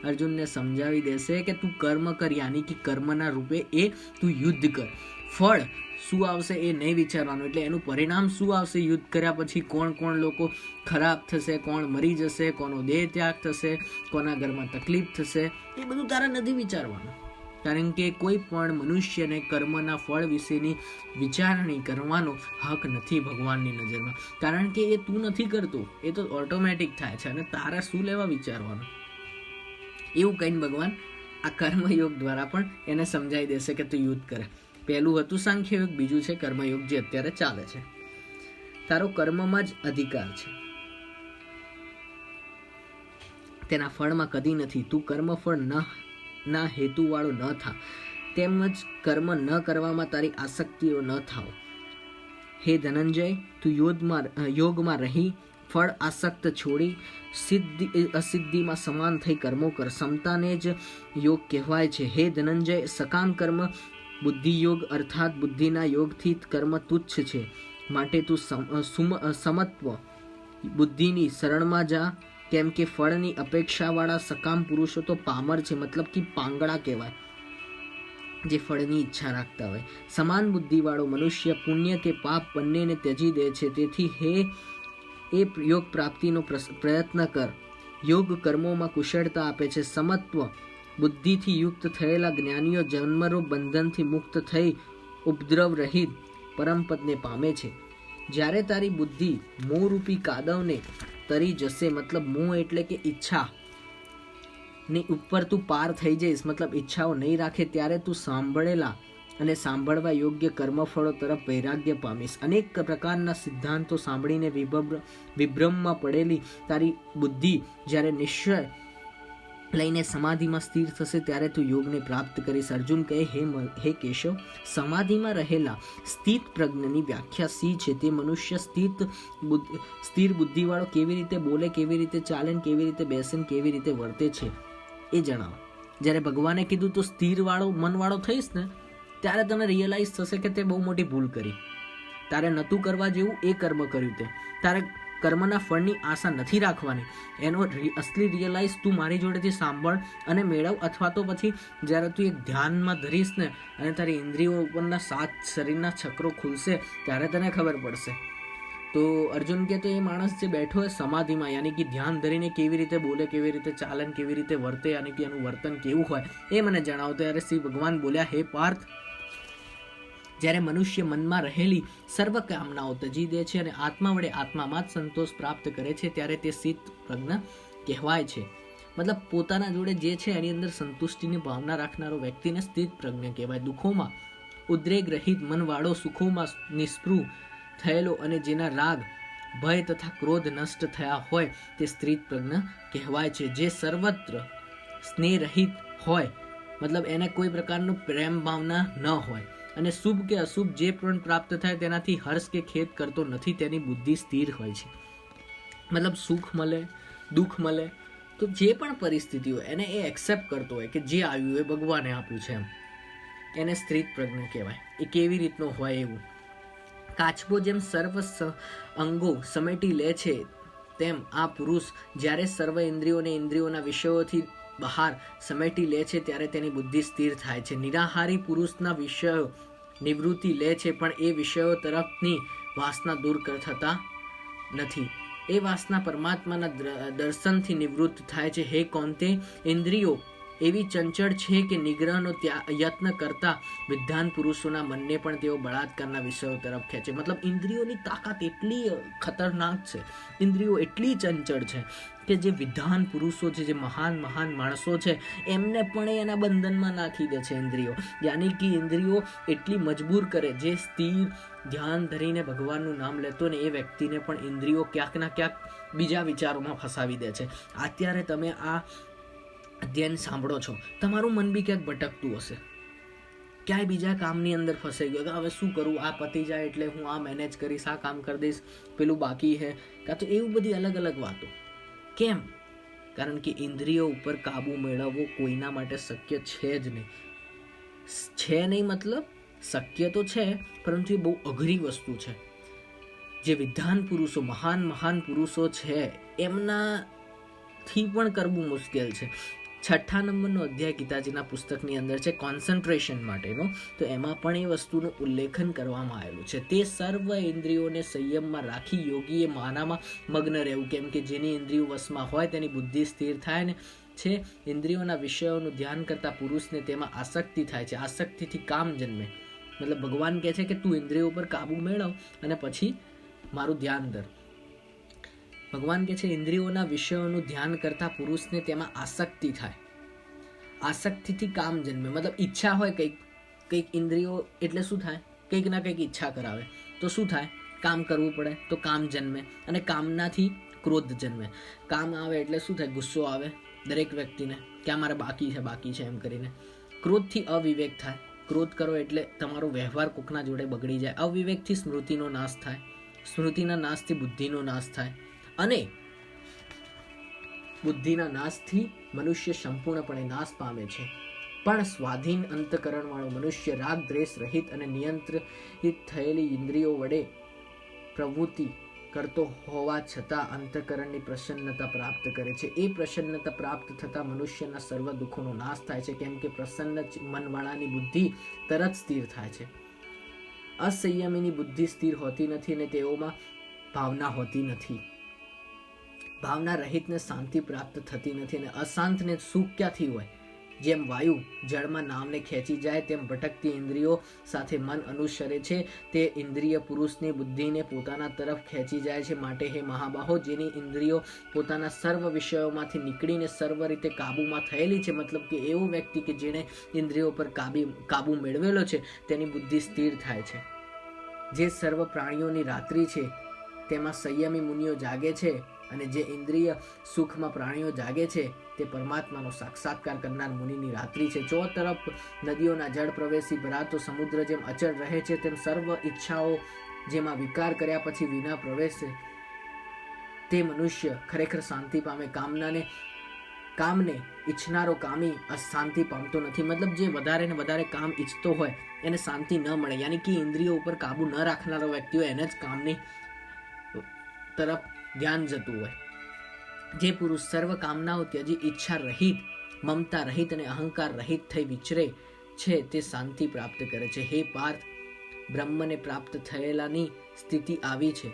અર્જુનને સમજાવી દેશે કે તું કર્મ કર, યાની કે કર્મના રૂપે એ તું યુદ્ધ કર. ફળ શું આવશે એ નહીં વિચારવાનું, એટલે એનું પરિણામ શું આવશે, યુદ્ધ કર્યા પછી કોણ કોણ લોકો ખરાબ થશે, કોણ મરી જશે, કોનો દેહ ત્યાગ થશે, કોના ઘરમાં તકલીફ થશે, એ બધું તારે નથી વિચારવાનું. કારણ કે કોઈ પણ મનુષ્યને કર્મના ફળ વિશેની વિચારણી કરવાનો હક નથી ભગવાનની નજરમાં, કારણ કે એ તું નથી કરતો, એ તો ઓટોમેટિક થાય છે, અને તારે શું લેવા વિચારવાનું. એવું કહીને ભગવાન આ કર્મયોગ દ્વારા પણ એને સમજાવી દેશે કે તું યુદ્ધ કરે. પહેલું હતું સાંખ્યયોગ, બીજું છે કર્મયોગ જે અત્યારે ચાલે છે. તારો કર્મમાં જ અધિકાર છે, તેના ફળમાં કદી નથી. તું કર્મફળ ના હેતુવાળો ન થા, તેમજ કર્મ ન કરવામાં તારી આસક્તિઓ ન થાવ. હે ધનંજય, તું યોગમાં રહી ફળ આસક્ત છોડી સિદ્ધિ અસિદ્ધિમાં સમાન થઈ કર્મો કર. સમતાને જ યોગ કહેવાય છે. હે ધનંજય, સકામ કર્મ બુદ્ધિ યોગ અર્થાત બુદ્ધિના યોગથી કર્મ તુચ્છ છે, માટે તું સમત્વ બુદ્ધિની શરણમાં જા. કેમ કે ફળની અપેક્ષાવાળા સકામ પુરુષો તો પામર છે, મતલબ કે પાંગડા કહેવાય, જે ફળની ઈચ્છા રાખતા હોય. સમાન બુદ્ધિવાળો મનુષ્ય પુણ્ય કે પાપ બંનેને ત્યજી દે છે. તેથી હે એ યોગ પ્રાપ્તિનો પ્રયત્ન કર. યોગ કર્મોમાં કુશળતા આપે છે. સમત્વ બુદ્ધિથી યુક્ત થયેલા જ્ઞાનીઓ જન્મરૂપ બંધનથી મુક્ત થઈ ઉપદ્રવ રહિત પરમપદને પામે છે. જ્યારે તારી બુદ્ધિ મોહરૂપી કાદવને તરી જશે, મતલબ મોહ એટલે કે ઈચ્છા ની ઉપર તું પાર થઈ જઈશ, મતલબ ઈચ્છાઓ નહીં રાખે, ત્યારે તું સાંભળેલા અને સાંભળવા યોગ્ય કર્મફળો તરફ વૈરાગ્ય પામીશ. અનેક પ્રકારના સિદ્ધાંતો સાંભળીને વિભ્રમમાં પડેલી તારી બુદ્ધિ જ્યારે નિશ્ચય લઈને સમાધિમાં સ્થિર થશે, ત્યારે તું યોગને પ્રાપ્ત કરીશ. અર્જુન કહે, હે કેશવ, સમાધિમાં રહેલા સ્થિત પ્રજ્ઞની વ્યાખ્યા સી છે? તે મનુષ્ય સ્થિર બુદ્ધિવાળો કેવી રીતે બોલે, કેવી રીતે ચાલે, કેવી રીતે બેસે, કેવી રીતે વર્તે છે એ જણાવો. જ્યારે ભગવાને કીધું તો સ્થિર વાળો મનવાળો થઈશ ને, ત્યારે તને રિયલાઇઝ થશે કે તે બહુ મોટી ભૂલ કરી. તારે નતું કરવા જેવું એ કર્મ કર્યું, તે તારે કર્મના ફળની આશા નથી રાખવાની. એનો અસલી રિયલાઇઝ તું મારી જોડેથી સાંભળ અને મેળવ, અથવા તો પછી જ્યારે તું એક ધ્યાનમાં ધરીશ ને અને તારી ઇન્દ્રિયો ઉપરના 7 શરીરના ચક્રો ખુલશે, ત્યારે તને ખબર પડશે. તો અર્જુન કે તો એ માણસ જે બેઠો હોય સમાધિમાં, યાની કે ધ્યાન ધરીને કેવી રીતે બોલે, કેવી રીતે ચાલે, કેવી રીતે વર્તે, યાની કે એનું વર્તન કેવું હોય એ મને જણાવો. ત્યારે શ્રી ભગવાન બોલ્યા, હે પાર્થ, જ્યારે મનુષ્ય મનમાં રહેલી સર્વ કામનાઓ તજી દે છે અને આત્મા વડે આત્મામાં જ સંતોષ પ્રાપ્ત કરે છે, ત્યારે તે સ્થિત પ્રજ્ઞ કહેવાય છે. મતલબ પોતાના જોડે જે છે એની અંદર સંતુષ્ટિની ભાવના રાખનારો વ્યક્તિને સ્થિત પ્રજ્ઞ કહેવાય. દુઃખોમાં ઉદ્રેક રહિત મનવાળો, સુખોમાં નિસ્પૃહ થયેલો અને જેના રાગ ભય તથા ક્રોધ નષ્ટ થયા હોય તે સ્થિત પ્રજ્ઞ કહેવાય છે. જે સર્વત્ર સ્નેહ રહિત હોય, મતલબ એને કોઈ પ્રકારનું પ્રેમ ભાવના ન હોય, અને શુભ કે અશુભ જે પણ પ્રાપ્ત થાય તેનાથી હર્ષ કે ખેદ કરતો નથી, તેની બુદ્ધિ સ્થિર હોય છે. મતલબ સુખ મળે, દુઃખ મળે, તો જે પણ પરિસ્થિતિ હોય એને એ એક્સેપ્ટ કરતો હોય કે જે આવ્યું એ ભગવાને આપ્યું છે, એમ એને સ્થિત પ્રજ્ઞ કહેવાય. એ કેવી રીતનો હોય એવું, કાચબો જેમ સર્વ અંગો સમેટી લે છે, તેમ આ પુરુષ જ્યારે સર્વ ઇન્દ્રિયોને ઇન્દ્રિયોના વિષયોથી બહાર સમેટી લે છે, ત્યારે તેની બુદ્ધિ સ્થિર થાય છે. નિરાહારી પુરુષના વિષયો નિવૃત્તિ લે છે, પણ એ વિષયો તરફની વાસના દૂર થતા નથી. એ વાસના પરમાત્માના દર્શનથી નિવૃત્ત થાય છે. હે કૌંતે, ઇન્દ્રિયો એવી ચંચળ છે કે નિગ્રહનો યત્ન કરતા વિદ્વાન પુરુષોના મનને પણ તેઓ બળાત્કારના વિષયો તરફ ખેંચે. મતલબ ઇન્દ્રિયોની તાકાત એટલી ખતરનાક છે, ઇન્દ્રિયો એટલી ચંચળ છે કે જે વિદ્વાન પુરુષો છે, જે મહાન માણસો છે, એમને પણ એના બંધનમાં નાખી દે છે ઇન્દ્રિયો. યાની કે ઇન્દ્રિયો એટલી મજબૂર કરે, જે સ્થિર ધ્યાન ધરીને ભગવાનનું નામ લેતો ને એ વ્યક્તિને પણ ઇન્દ્રિયો ક્યાંક ના ક્યાંક બીજા વિચારોમાં ફસાવી દે છે. અત્યારે તમે આ અધ્યયન સાંભળો છો, તમારું મન બી ક્યાંક ભટકતું હશે, ક્યાંય બીજા કામની અંદર ફસાઈ ગયો કે હવે શું કરું, આ પતી જાય એટલે હું આ મેનેજ કરીશ, આ કામ કરી દઈશ, પેલું બાકી હે, કાં તો એવું બધી અલગ અલગ વાતો. કેમ? કારણ કે ઇન્દ્રિયો ઉપર કાબુ મેળવવો કોઈના માટે શક્ય છે જ નહીં. છે નહીં મતલબ શક્ય તો છે, પરંતુ એ બહુ અઘરી વસ્તુ છે. જે વિદ્વાન પુરુષો, મહાન પુરુષો છે, એમનાથી પણ કરવું મુશ્કેલ છે. 6 નંબરનો અધ્યાય ગીતાજીના પુસ્તકની અંદર છે કોન્સન્ટ્રેશન માટેનો, તો એમાં પણ એ વસ્તુનું ઉલ્લેખન કરવામાં આવેલું છે. તે સર્વ ઇન્દ્રિયોને સંયમમાં રાખી યોગીએ માનામાં મગ્ન રહેવું, કેમ કે જેની ઇન્દ્રિયો વશમાં હોય તેની બુદ્ધિ સ્થિર થાય ને છે. ઇન્દ્રિયોના વિષયોનું ધ્યાન કરતા પુરુષને તેમાં આસક્તિ થાય છે. આસક્તિથી કામ જન્મે. મતલબ ભગવાન કહે છે કે તું ઇન્દ્રિયો ઉપર કાબુ મેળવ અને પછી મારું ધ્યાન ધર. ભગવાન કહે છે ઇન્દ્રિયોના વિષયોનું ધ્યાન કરતા પુરુષને તેમાં આસક્તિ થાય. આસક્તિથી કામ જન્મે, મતલબ ઈચ્છા હોય કંઈક ઇન્દ્રિયો એટલે શું થાય, કંઈક ના કંઈક ઈચ્છા કરાવે તો શું થાય, કામ કરવું પડે તો કામ જન્મે, અને કામનાથી ક્રોધ જન્મે. કામ આવે એટલે શું થાય, ગુસ્સો આવે દરેક વ્યક્તિને કે આ મારે બાકી છે એમ કરીને. ક્રોધથી અવિવેક થાય. ક્રોધ કરો એટલે તમારો વ્યવહાર કોકના જોડે બગડી જાય. અવિવેકથી સ્મૃતિનો નાશ થાય. સ્મૃતિના નાશથી બુદ્ધિનો નાશ થાય, અને બુદ્ધિના નાશથી મનુષ્ય સંપૂર્ણપણે નાશ પામે છે. પણ સ્વાધીન અંતકરણ વાળો મનુષ્ય રાગ દ્વેષ રહિત અને નિયંત્રિત થયેલી ઇન્દ્રિયો વડે પ્રવૃત્તિ કરતો હોવા છતાં અંતકરણની પ્રસન્નતા પ્રાપ્ત કરે છે. એ પ્રસન્નતા પ્રાપ્ત થતા મનુષ્યના સર્વ દુઃખોનો નાશ થાય છે, કેમ કે પ્રસન્ન મનવાળાની બુદ્ધિ તરત સ્થિર થાય છે. અસંયમીની બુદ્ધિ સ્થિર હોતી નથી અને તેઓમાં ભાવના હોતી નથી. ભાવના રહિતને શાંતિ પ્રાપ્ત થતી નથી, અને અશાંતને સુખ ક્યાંથી હોય. જેમ વાયુ જળમાં નાવને ખેંચી જાય તેમ ભટકતી ઇન્દ્રિયો સાથે મન અનુસરે છે. તે ઇન્દ્રિય પુરુષની બુદ્ધિને પોતાના તરફ ખેંચી જાય છે. માટે હે મહાબાહો, જેની ઇન્દ્રિયો પોતાના સર્વ વિષયોમાંથી નીકળીને સર્વ રીતે કાબુમાં થયેલી છે, મતલબ કે એવો વ્યક્તિ કે જેણે ઇન્દ્રિયો પર કાબુ મેળવેલો છે, તેની બુદ્ધિ સ્થિર થાય છે. જે સર્વ પ્રાણીઓની રાત્રિ છે તેમાં સંયમી મુનિઓ જાગે છે, અને જે ઇન્દ્રિય સુખમાં પ્રાણીઓ જાગે છે તે પરમાત્માનો સાક્ષાત્કાર કરનાર મુનિની રાત્રિ છે. ચોતરફ નદીઓના જળ પ્રવેશી ભરાતો સમુદ્ર જેમ અચળ રહે છે, તેમ સર્વ ઈચ્છાઓ જેમાં વિકાર કર્યા પછી વિના પ્રવેશે તે મનુષ્ય ખરેખર શાંતિ પામે. કામને ઈચ્છનારો કામી અશાંતિ પામતો નથી. મતલબ જે વધારે ને વધારે કામ ઈચ્છતો હોય એને શાંતિ ન મળે, યાની કે ઇન્દ્રિયો ઉપર કાબુ ન રાખનારો વ્યક્તિ હોય એને જ કામની તરફ ધ્યાન જતું હોય. જે પુરુષ સર્વ કામનાઓ ત્યજી ઈચ્છા રહિત, મમતા રહિત અને અહંકાર રહિત થઈ વિચરે છે તે શાંતિ પ્રાપ્ત કરે છે. હે પાર્થ, બ્રહ્મને પ્રાપ્ત થયેલાની સ્થિતિ આવી છે.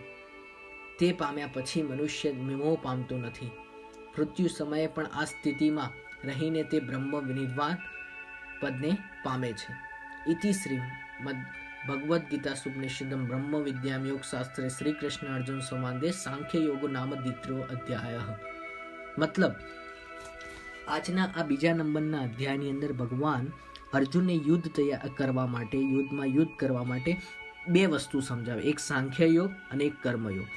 તે પામ્યા પછી મનુષ્ય મોહ પામતો નથી. મૃત્યુ સમયે પણ આ સ્થિતિમાં રહીને તે બ્રહ્મ નિર્વાણ પદને પામે છે. ઇતિ શ્રી ભગવદ્ ગીતા સુપનિષદમ બ્રહ્મ વિદ્યામ યોગ શાસ્ત્રે શ્રી કૃષ્ણ અર્જુન સંવાદે સાંખ્ય યોગો નામ દ્વિતીયો અધ્યાય. મતલબ આજના આ 2 નંબરના અધ્યાયની અંદર ભગવાન અર્જુનને યુદ્ધમાં કરવા માટે 2 વસ્તુ સમજાવે. એક સાંખ્ય યોગ અને એક કર્મયોગ.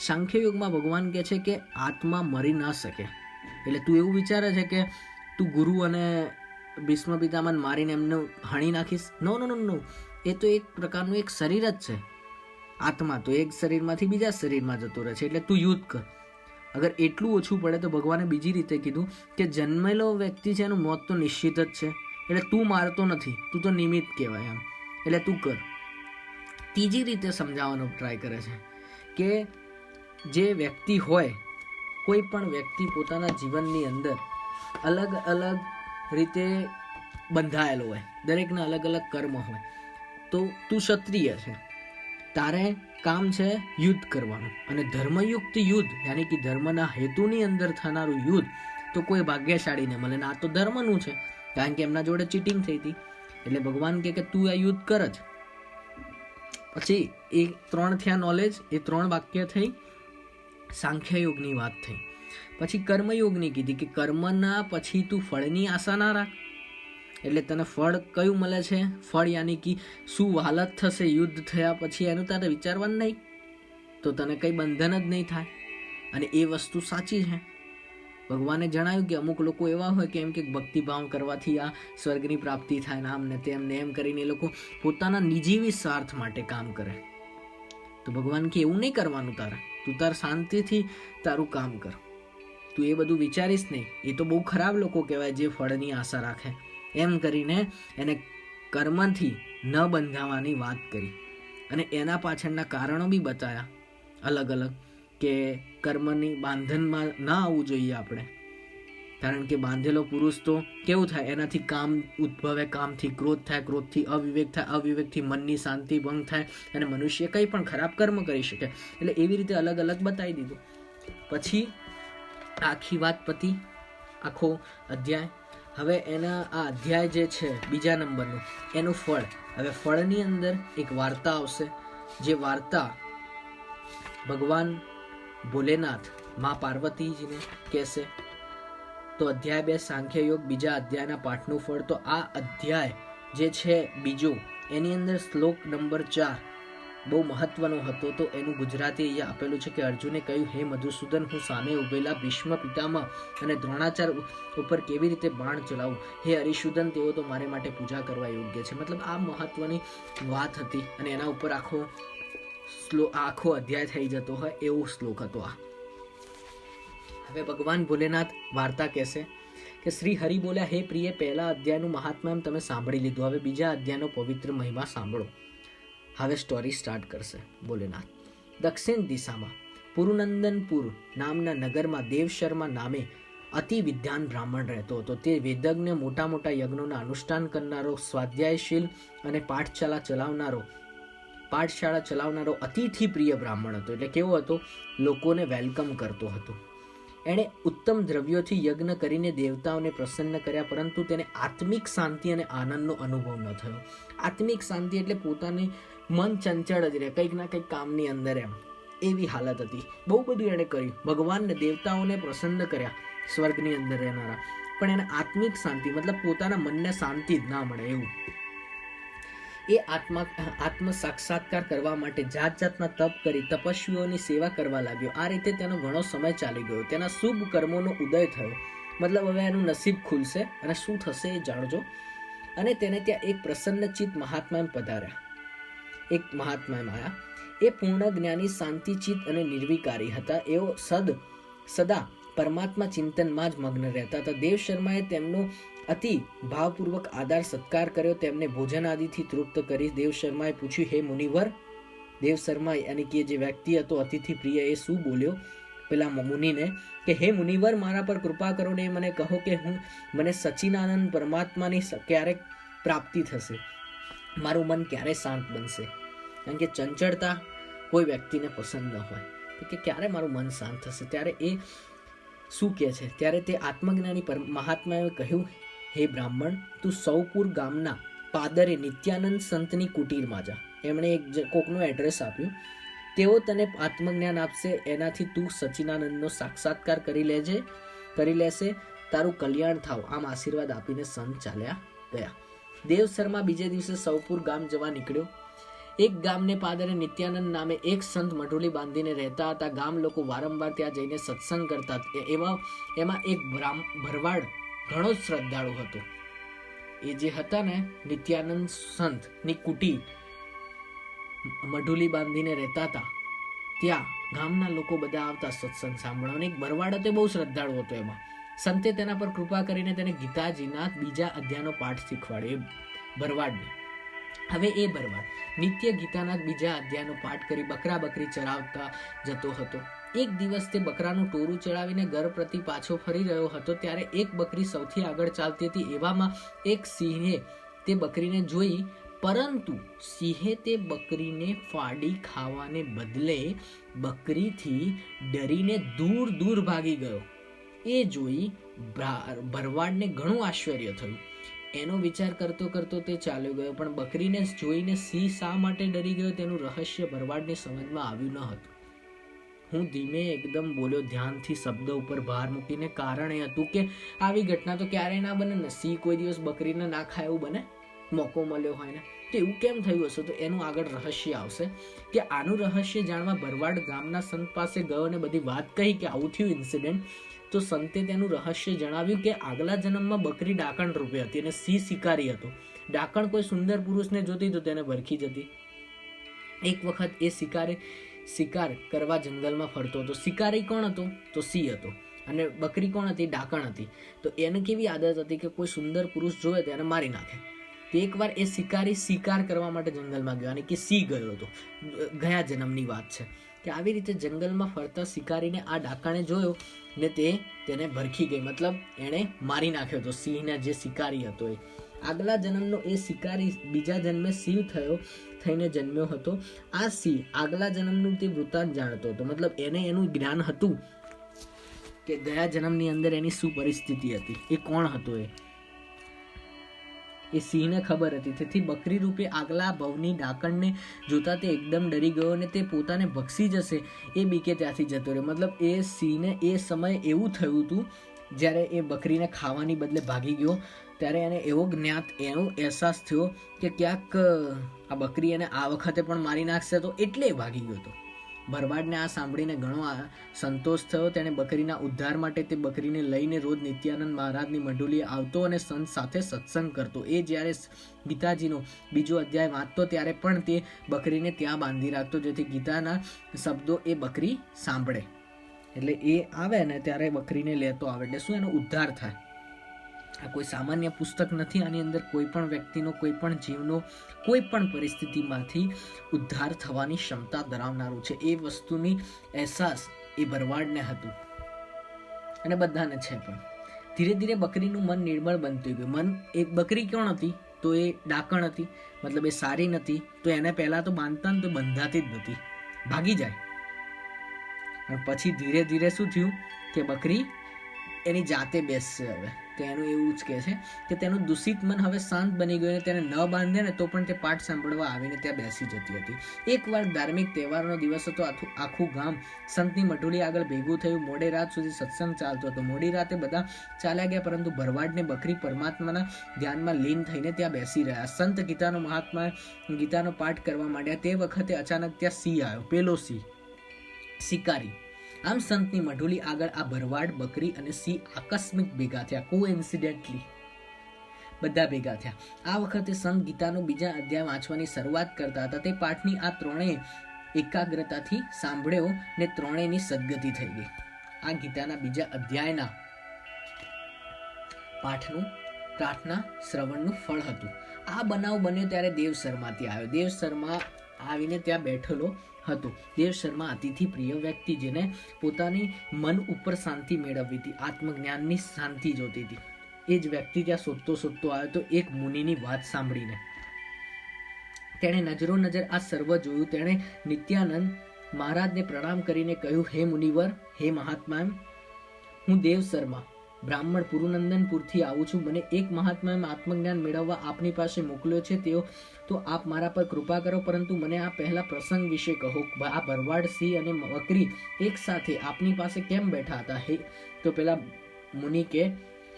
સાંખ્ય યોગમાં ભગવાન કહે છે કે આત્મા મરી ના શકે. એટલે તું એવું વિચારે છે કે તું ગુરુ અને ભીષ્મ પિતામહને મારીને એમને હણી નાખીશ? નો. એ તો એક પ્રકારનું એક શરીર જ છે. આત્મા તો એક શરીરમાંથી બીજા શરીરમાં જતો રહે છે. એટલે તું યુદ્ધ કર. અગર એટલું ઓછું પડે તો ભગવાને બીજી રીતે કીધું કે જન્મેલો વ્યક્તિ છે એનું મોત તો નિશ્ચિત જ છે, એટલે તું મારતો નથી, તું તો નિમિત્ત કહેવાય એમ, એટલે તું કર. ત્રીજી રીતે સમજાવવાનો ટ્રાય કરે છે કે જે વ્યક્તિ હોય, કોઈ પણ વ્યક્તિ પોતાના જીવનની અંદર અલગ અલગ રીતે બંધાયેલો હોય, દરેકના અલગ અલગ કર્મ હોય. તો તું ક્ષત્રિય છે, તારે કામ છે યુદ્ધ કરવાનું, અને ધર્મયુક્ત યુદ્ધ યાની કે ધર્મના હેતુની અંદર થનારું યુદ્ધ તો કોઈ ભાગ્યશાળીને મળે ને. આ તો ધર્મનું છે, કારણ કે એમના જોડે ચીટિંગ થઈ હતી. એટલે ભગવાન કે તું આ યુદ્ધ કર જ. પછી એ 3 થયા નોલેજ, એ 3 વાક્ય થઈ સાંખ્ય યોગની વાત થઈ. પછી કર્મયોગની કીધી કે કર્મના પછી તું ફળની આશા ના રાખ. એટલે તને ફળ કયું મળે છે? ફળ યાની કે શું હાલત થશે યુદ્ધ થયા પછી એનું તારે વિચારવાનું નહીં, તો તને કંઈ બંધન જ નહીં થાય. અને એ વસ્તુ સાચી છે. ભગવાને જણાવ્યું કે અમુક લોકો એવા હોય કે એમ કે ભક્તિભાવ કરવાથી આ સ્વર્ગની પ્રાપ્તિ થાય, નામ ને તેમ ને એમ કરીને એ લોકો પોતાના નિજીવી સ્વાર્થ માટે કામ કરે. તો ભગવાન કે એવું નહીં કરવાનું તારે, તું તાર શાંતિથી તારું કામ કર. તું એ બધું વિચારીશ નહીં, એ તો બહુ ખરાબ લોકો કહેવાય જે ફળની આશા રાખે. એમ કરીને એને કર્મથી ન બંધાવાની વાત કરી અને એના પાછળના કારણો બી બતાવ્યા અલગ અલગ, કે કર્મની બાંધનમાં ના આવવું જોઈએ આપણે, કારણ કે બાંધેલો પુરુષ તો કેવું થાય, એનાથી કામ ઉદ્ભવે, કામથી ક્રોધ થાય, ક્રોધથી અવિવેક થાય, અવિવેકથી મનની શાંતિ ભંગ થાય અને મનુષ્ય કંઈ પણ ખરાબ કર્મ કરી શકે. એટલે એવી રીતે અલગ અલગ બતાવી દીધું. પછી આખી વાત પતી, આખો અધ્યાય. હવે એના આ અધ્યાય જે છે બીજા નંબરનું, એનું ફળ. હવે ફળની અંદર એક વાર્તા આવશે, જે વાર્તા ભગવાન ભોલેનાથ મા પાર્વતીજીને કહેશે. તો અધ્યાય 2 સાંખ્ય યોગ, બીજા અધ્યાયના પાઠનું ફળ. તો આ અધ્યાય જે છે બીજો, એની અંદર શ્લોક નંબર 4 બહુ મહત્વનો હતો. તો એનું ગુજરાતી અહીંયા આપેલું છે કે અર્જુને કહ્યું, હે મધુસૂદન, હું સામે ઉભેલા ભીષ્મ પિતામહ અને દ્રોણાચાર્ય ઉપર કેવી રીતે બાણ ચલાવું? હે હરિસૂદન, તેઓ તો મારે માટે પૂજા કરવા યોગ્ય છે. મતલબ આ મહત્વની વાત હતી અને એના ઉપર આખો અધ્યાય થઈ જતો હોય એવો શ્લોક હતો આ. હવે ભગવાન ભોલેનાથ વાર્તા કહેશે કે શ્રી હરિ બોલ્યા, હે પ્રિય, પહેલા અધ્યાયનું મહાત્મ્ય તમે સાંભળી લીધું, હવે બીજા અધ્યાયનો પવિત્ર મહિમા સાંભળો. હવે સ્ટોરી સ્ટાર્ટ કરશે ભોલેનાથ. દક્ષિણ દિશામાં પુરુનંદનપુર નામના નગરમાં દેવ શર્મા નામે અતિ વિદ્વાન બ્રાહ્મણ રહેતો હતો. તે વેદજ્ઞ, મોટા મોટા યજ્ઞોના અનુષ્ઠાન કરનારો, સ્વાધ્યાયશીલ અને પાઠશાળા ચલાવનારો અતિથિ પ્રિય બ્રાહ્મણ હતો. એટલે કેવો હતો? લોકોને વેલકમ કરતો હતો. એણે ઉત્તમ દ્રવ્યોથી યજ્ઞ કરીને દેવતાઓને પ્રસન્ન કર્યા, પરંતુ તેને આત્મિક શાંતિ અને આનંદનો અનુભવ ન થયો. આત્મિક શાંતિ એટલે પોતાની મન ચંચળ જ રહે, કંઈક ના કંઈક કામની અંદર, એમ એવી હાલત હતી. બહુ બધું એણે કર્યું, ભગવાનને, દેવતાઓને પ્રસન્ન કર્યા, સ્વર્ગની અંદર રહેનારા, પણ એને આત્મિક શાંતિ મતલબ પોતાના મનને શાંતિ જ ના મળે એવું. એ આત્મ સાક્ષાત્કાર કરવા માટે જાત જાતના તપ કરી તપસ્વીઓની સેવા કરવા લાગ્યો. આ રીતે તેનો ઘણો સમય ચાલી ગયો. તેના શુભ કર્મોનો ઉદય થયો. મતલબ હવે એનું નસીબ ખુલશે અને શું થશે એ જાણજો. અને તેને ત્યાં એક પ્રસન્નચિત્ત મહાત્મા પધાર્યા. એક મહાત્મા આવ્યા. એ પૂર્ણ જ્ઞાની, શાંતિચિત્ત અને નિર્વિકારી હતા. એઓ સદા પરમાત્મા ચિંતનમાં જ મગ્ન રહેતા હતા. દેવ શર્માએ તેમનો અતિ ભાવપૂર્વક આદર સત્કાર કર્યો. તેમને ભોજન આદિથી તૃપ્ત કરી દેવ શર્માએ પૂછ્યું, હે મુનિવર. દેવ શર્મા યાની કે જે વ્યક્તિ હતો અતિથિ પ્રિય, એ શું બોલ્યો પેલા મુનિને કે હે મુનિવર, મારા પર કૃપા કરો ને મને કહો કે મને સચ્ચિદાનંદ પરમાત્માની ક્યારે પ્રાપ્તિ થશે? મારું મન ક્યારે શાંત બનશે? કારણ કે ચંચળતા કોઈ વ્યક્તિને પસંદ ન હોય, તો કે ક્યારે મારું મન શાંત થશે? ત્યારે એ શું કહે છે? ત્યારે તે આત્મજ્ઞાની મહાત્માએ કહ્યું, હે બ્રાહ્મણ, તું સૌપુર ગામના પાદરે નિત્યાનંદ સંતની કુટીરમાં જા. એમણે કોકનું એડ્રેસ આપ્યું. તેઓ તને આત્મજ્ઞાન આપશે. એનાથી તું સચ્ચિદાનંદનો સાક્ષાત્કાર કરી લેશે. તારું કલ્યાણ થાવ. આમ આશીર્વાદ આપીને સંત ચાલ્યા ગયા. દેવ શર્મા બીજે દિવસે સૌપુર ગામ જવા નીકળ્યો. એક ગામને પાદરે નિત્યાનંદ નામે એક સંત મઢુલી બાંધીને રહેતા હતા. ગામ લોકો વારંવાર ત્યાં જઈને સત્સંગ કરતા. એમાં એક ભરવાડ ઘણો જ શ્રદ્ધાળુ હતો. એ જે હતા ને, નિત્યાનંદ સંતની કુટી મઢુલી બાંધીને રહેતા હતા, ત્યાં ગામના લોકો બધા આવતા સત્સંગ સાંભળવા. એક ભરવાડ હતો, બહુ શ્રદ્ધાળુ હતો. એમાં સંતે તેના પર કૃપા કરીને તેને ગીતાજીના બીજા અધ્યાયનો પાઠ શીખવાડ્યો. ભરવાડને હવે એ ભરવાડ નિત્ય ગીતાના બીજા અધ્યાયનો પાઠ કરી બકરી ચરાવતા જતો હતો. એક દિવસ તે બકરાનું ટોરું ચડાવીને ઘર પ્રતિ પાછો ફરી રહ્યો હતો. ત્યારે એક બકરી સૌથી આગળ ચાલતી હતી. એવામાં એક સિંહે તે બકરીને જોઈ, પરંતુ સિંહે તે બકરીને ફાડી ખાવાને બદલે બકરીથી ડરીને દૂર ભાગી ગયો. એ જોઈ ભરવાડને ઘણું આશ્ચર્ય થયું. એનો વિચાર કરતો તે ચાલ્યો ગયો, પણ બકરીને જોઈને સિંહ શા માટે ડરી ગયો તેનું રહસ્ય ભરવાડને સમજમાં આવ્યું ન હતું. હું ધીમે એકદમ બોલ્યો, ધ્યાનથી શબ્દ ઉપર ભાર મૂકીને. કારણ એ હતું કે આવી ઘટના તો ક્યારેય ના બને ને. સિંહ કોઈ દિવસ બકરીને ના ખાય એવું બને? મોકો મળ્યો હોય ને, તો એવું કેમ થયું હશે? તો એનું આગળ રહસ્ય આવશે. કે આનું રહસ્ય જાણવા ભરવાડ ગામના સંત પાસે ગયો અને બધી વાત કહી કે આવું થયું ઇન્સિડન્ટ. તો સંતે તેનું રહસ્ય જણાવ્યું કે આગલા જન્મમાં બકરી ડાકણ રૂપે હતી અને સિંહ શિકારી હતો. ડાકણ કોઈ સુંદર પુરુષને જોતી તો તેને ભરખી જતી. એક વખત એ શિકાર કરવા જંગલમાં ફરતો હતો. શિકારી કોણ હતો? તો સિંહ હતો. અને બકરી કોણ હતી? ડાકણ હતી. તો એને કેવી આદત હતી કે કોઈ સુંદર પુરુષ જોવે તો એને મારી નાખે. તો એકવાર એ શિકારી શિકાર કરવા માટે જંગલમાં ગયો અને કે સિંહ ગયો હતો. ગયા જન્મની વાત છે કે આવી રીતે જંગલમાં ફરતા શિકારીને આ ડાકણે જોયો ને તેને ભરખી ગઈ, મતલબ એણે મારી નાખ્યો હતો સિંહને, જે શિકારી હતો એ. આગલા જન્મનો એ શિકારી બીજા જન્મે સિંહ થઈને જન્મ્યો હતો. આ સિંહ આગલા જન્મનું તે વૃત્તાંત જાણતો હતો, મતલબ એને એનું જ્ઞાન હતું કે ગયા જન્મની અંદર એની શું પરિસ્થિતિ હતી, એ કોણ હતો એ સિંહને ખબર હતી. તેથી બકરી રૂપે આગલા ભવની ડાકણને જોતા તે એકદમ ડરી ગયો અને તે પોતાને ભક્ષી જશે એ બીકે ત્યાંથી જતો રહ્યો. મતલબ એ સિંહને એ સમયે એવું થયું હતું જ્યારે એ બકરીને ખાવાની બદલે ભાગી ગયો ત્યારે એને એવો અહેસાસ થયો કે ક્યાંક આ બકરી એને આ વખતે પણ મારી નાખશે, તો એટલે ભાગી ગયો હતો. ભરવાડને આ સાંભળીને ઘણો સંતોષ થયો. તેણે બકરીના ઉદ્ધાર માટે તે બકરીને લઈને રોજ નિત્યાનંદ મહારાજની મંડળીએ આવતો અને સંત સાથે સત્સંગ કરતો. એ જ્યારે ગીતાજીનો બીજો અધ્યાય વાંચતો ત્યારે પણ તે બકરીને ત્યાં બાંધી રાખતો, જેથી ગીતાના શબ્દો એ બકરી સાંભળે. એટલે એ આવે ને ત્યારે બકરીને લેતો આવે, એટલે શું? એનો ઉદ્ધાર થાય. આ કોઈ સામાન્ય પુસ્તક નથી. આની અંદર કોઈ પણ વ્યક્તિનો, કોઈ પણ જીવનો, કોઈ પણ પરિસ્થિતિમાંથી ઉદ્ધાર થવાની ક્ષમતા ધરાવનારું છે. એ વસ્તુની અહેસાસ એ ભરવાડને હતું અને બધાને છે. પણ ધીરે ધીરે બકરીનું મન નિર્મળ બનતું ગયું. એ બકરી કોણ હતી? તો એ ડાકણ હતી, મતલબ એ સારી નથી. તો એને પહેલા તો બાંધતા ને તો બંધાતી જ નથી, ભાગી જાય. અને પછી ધીરે ધીરે શું થયું કે બકરી એની જાતે બેસશે. હવે તો એનું એવું જ કહે છે કે તેનું દૂષિત મન હવે શાંત બની ગયું અને તેને ન બાંધે ને તો પણ તે પાઠ સાંભળવા આવીને ત્યાં બેસી જતી હતી. એકવાર ધાર્મિક તહેવારનો દિવસ હતો. આખું ગામ સંતની મઢુલી આગળ ભેગું થયું. મોડે રાત સુધી સત્સંગ ચાલતો હતો. મોડી રાતે બધા ચાલ્યા ગયા, પરંતુ ભરવાડને બકરી પરમાત્માના ધ્યાનમાં લીન થઈને ત્યાં બેસી રહ્યા. સંત ગીતાનો પાઠ કરવા માંડ્યા. તે વખતે અચાનક ત્યાં સિંહ આવ્યો, પેલો સિંહ, શિકારી. આમ સંતની મઢુલી આગળ આ ભરવાડ, બકરી અને સિંહ આકસ્મિક ભેગા થયા. કોઇન્સિડન્ટલી બધા ભેગા થયા. આ વખતે સંત ગીતાનો બીજા અધ્યાય વાંચવાની શરૂઆત કરતા હતા. તે પાઠની આ ત્રણેય એકાગ્રતાથી સાંભળ્યો ને ત્રણેયની સદગતિ થઈ ગઈ. આ ગીતાના બીજા અધ્યાયના પાઠનું પ્રાર્થના શ્રવણનું ફળ હતું. આ બનાવ બન્યો ત્યારે દેવ શર્માથી આવ્યો. દેવ શર્મા આવીને ત્યાં બેઠેલો હતો. દેવ શર્મા અતિથિ પ્રિય વ્યક્તિ, જેને પોતાની મન ઉપર શાંતિ મેળવવી હતી, આત્મજ્ઞાનની શાંતિ જોતી હતી. એ જ વ્યક્તિ ત્યાં શોધતો આવ્યો તો એક મુનિની વાત સાંભળીને તેણે નજરો નજર આ સર્વ જોયું. તેણે નિત્યાનંદ મહારાજને પ્રણામ કરીને કહ્યું, હે મુનિવર, હે મહાત્મા, હું દેવ શર્મા બ્રાહ્મણ પુરુનંદનપુરથી આવું છું. મને એક મહાત્માએ આત્મજ્ઞાન મેળવવા આપની પાસે મોકલ્યો છે. તો આપ મારા પર કૃપા કરો, પરંતુ મને આ પહેલા પ્રસંગ વિશે કહો. આ ભરવાડ, સિંહ અને બકરી એક સાથે આપની પાસે કેમ બેઠા હતા? તો પેલા મુનિ કે,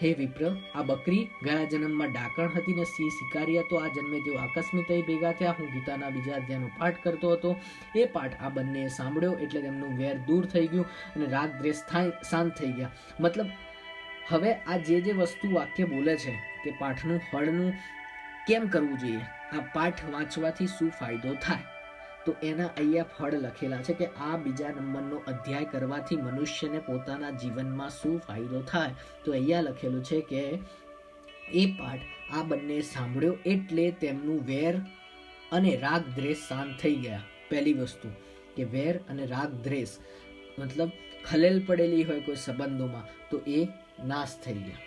હે વિપ્ર, આ બકરી ગયા જન્મમાં ડાકણ હતી ને સિંહ શિકારી હતો. આ જન્મે તેઓ આકસ્મિક ભેગા થયા. હું ગીતાના બીજા અધ્યાયનો પાઠ કરતો હતો. એ પાઠ આ બંને સાંભળ્યો એટલે તેમનું વેર દૂર થઈ ગયું અને રાગ દ્વેષ શાંત થઈ ગયા. મતલબ હવે આ જે વસ્તુ વાક્ય બોલે છે કે પાઠનું ફળનું કેમ કરવું જોઈએ, આ પાઠ વાંચવાથી શું ફાયદો થાય, તો એના અહીંયા ફળ લખેલા છે કે આ બીજા નંબરનો અધ્યાય કરવાથી મનુષ્યને પોતાના જીવનમાં શું ફાયદો થાય. તો અહીંયા લખેલું છે કે એ પાઠ આ બંને સાંભળ્યો એટલે તેમનું વેર અને રાગ દ્વેષ શાંત થઈ ગયા. પહેલી વસ્તુ કે વેર અને રાગ દ્વેષ મતલબ ખલેલ પડેલી હોય કોઈ સંબંધોમાં તો એ નાશ થઈ ગયા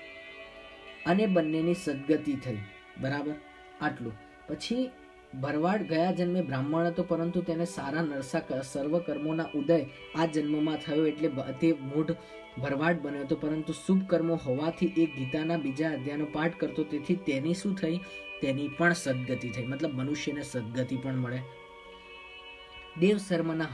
અને બંનેની સદગતિ થઈ. બરાબર, આટલું. પછી ભરવાડ ગયા જન્મે બ્રાહ્મણ હતો, પરંતુ તેને સારા નરસા સર્વ કર્મોના ઉદય આ જન્મમાં થયો એટલે તે મૂઢ ભરવાડ બન્યો હતો. પરંતુ શુભ કર્મો હોવાથી એ ગીતાના બીજા અધ્યાયનો પાઠ કરતો, તેથી તેની શું થઈ? તેની પણ સદગતિ થઈ. મતલબ મનુષ્યને સદગતિ પણ મળે. દેવ શર્માના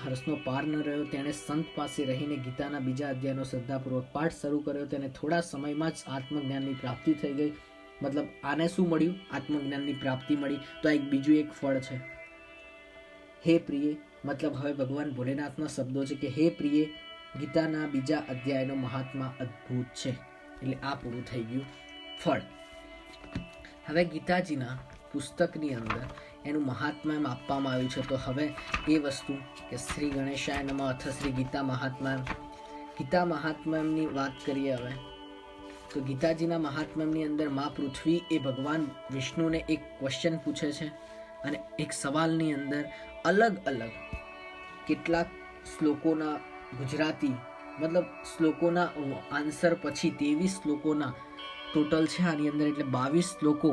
હર્ષનો પાર ન રહ્યો. તેણે સંત પાસે રહીને ગીતાના બીજા અધ્યાયનો શ્રદ્ધાપૂર્વક પાઠ શરૂ કર્યો. તેને થોડા સમયમાં જ આત્મજ્ઞાનની પ્રાપ્તિ થઈ ગઈ. મતલબ આને શું મળ્યું? આત્મજ્ઞાનની પ્રાપ્તિ મળી. તો આ બીજું એક ફળ છે. હે પ્રિય, મતલબ હવે ભગવાન ભોલેનાથના શબ્દો છે કે હે પ્રિય, ગીતાના બીજા અધ્યાયનો મહાત્મા અદ્ભુત છે. એટલે આ પૂરું થઈ ગયું ફળ. હવે ગીતાજીના પુસ્તકની અંદર એનું મહાત્મા એમ આપવામાં આવ્યું છે. તો હવે એ વસ્તુ કે શ્રી ગણેશાય નમઃ અથ શ્રી ગીતા મહાત્મા ગીતા મહાત્મ્યની વાત કરીએ હવે તો ગીતાજીના મહાત્મ્યની અંદર મા પૃથ્વી એ ભગવાન વિષ્ણુને એક ક્વેશ્ચન પૂછે છે અને એક સવાલની અંદર અલગ અલગ કેટલાક શ્લોકોના ગુજરાતી મતલબ શ્લોકોના આન્સર પછી 23 શ્લોકોના ટોટલ છે આની અંદર, એટલે 22 શ્લોકો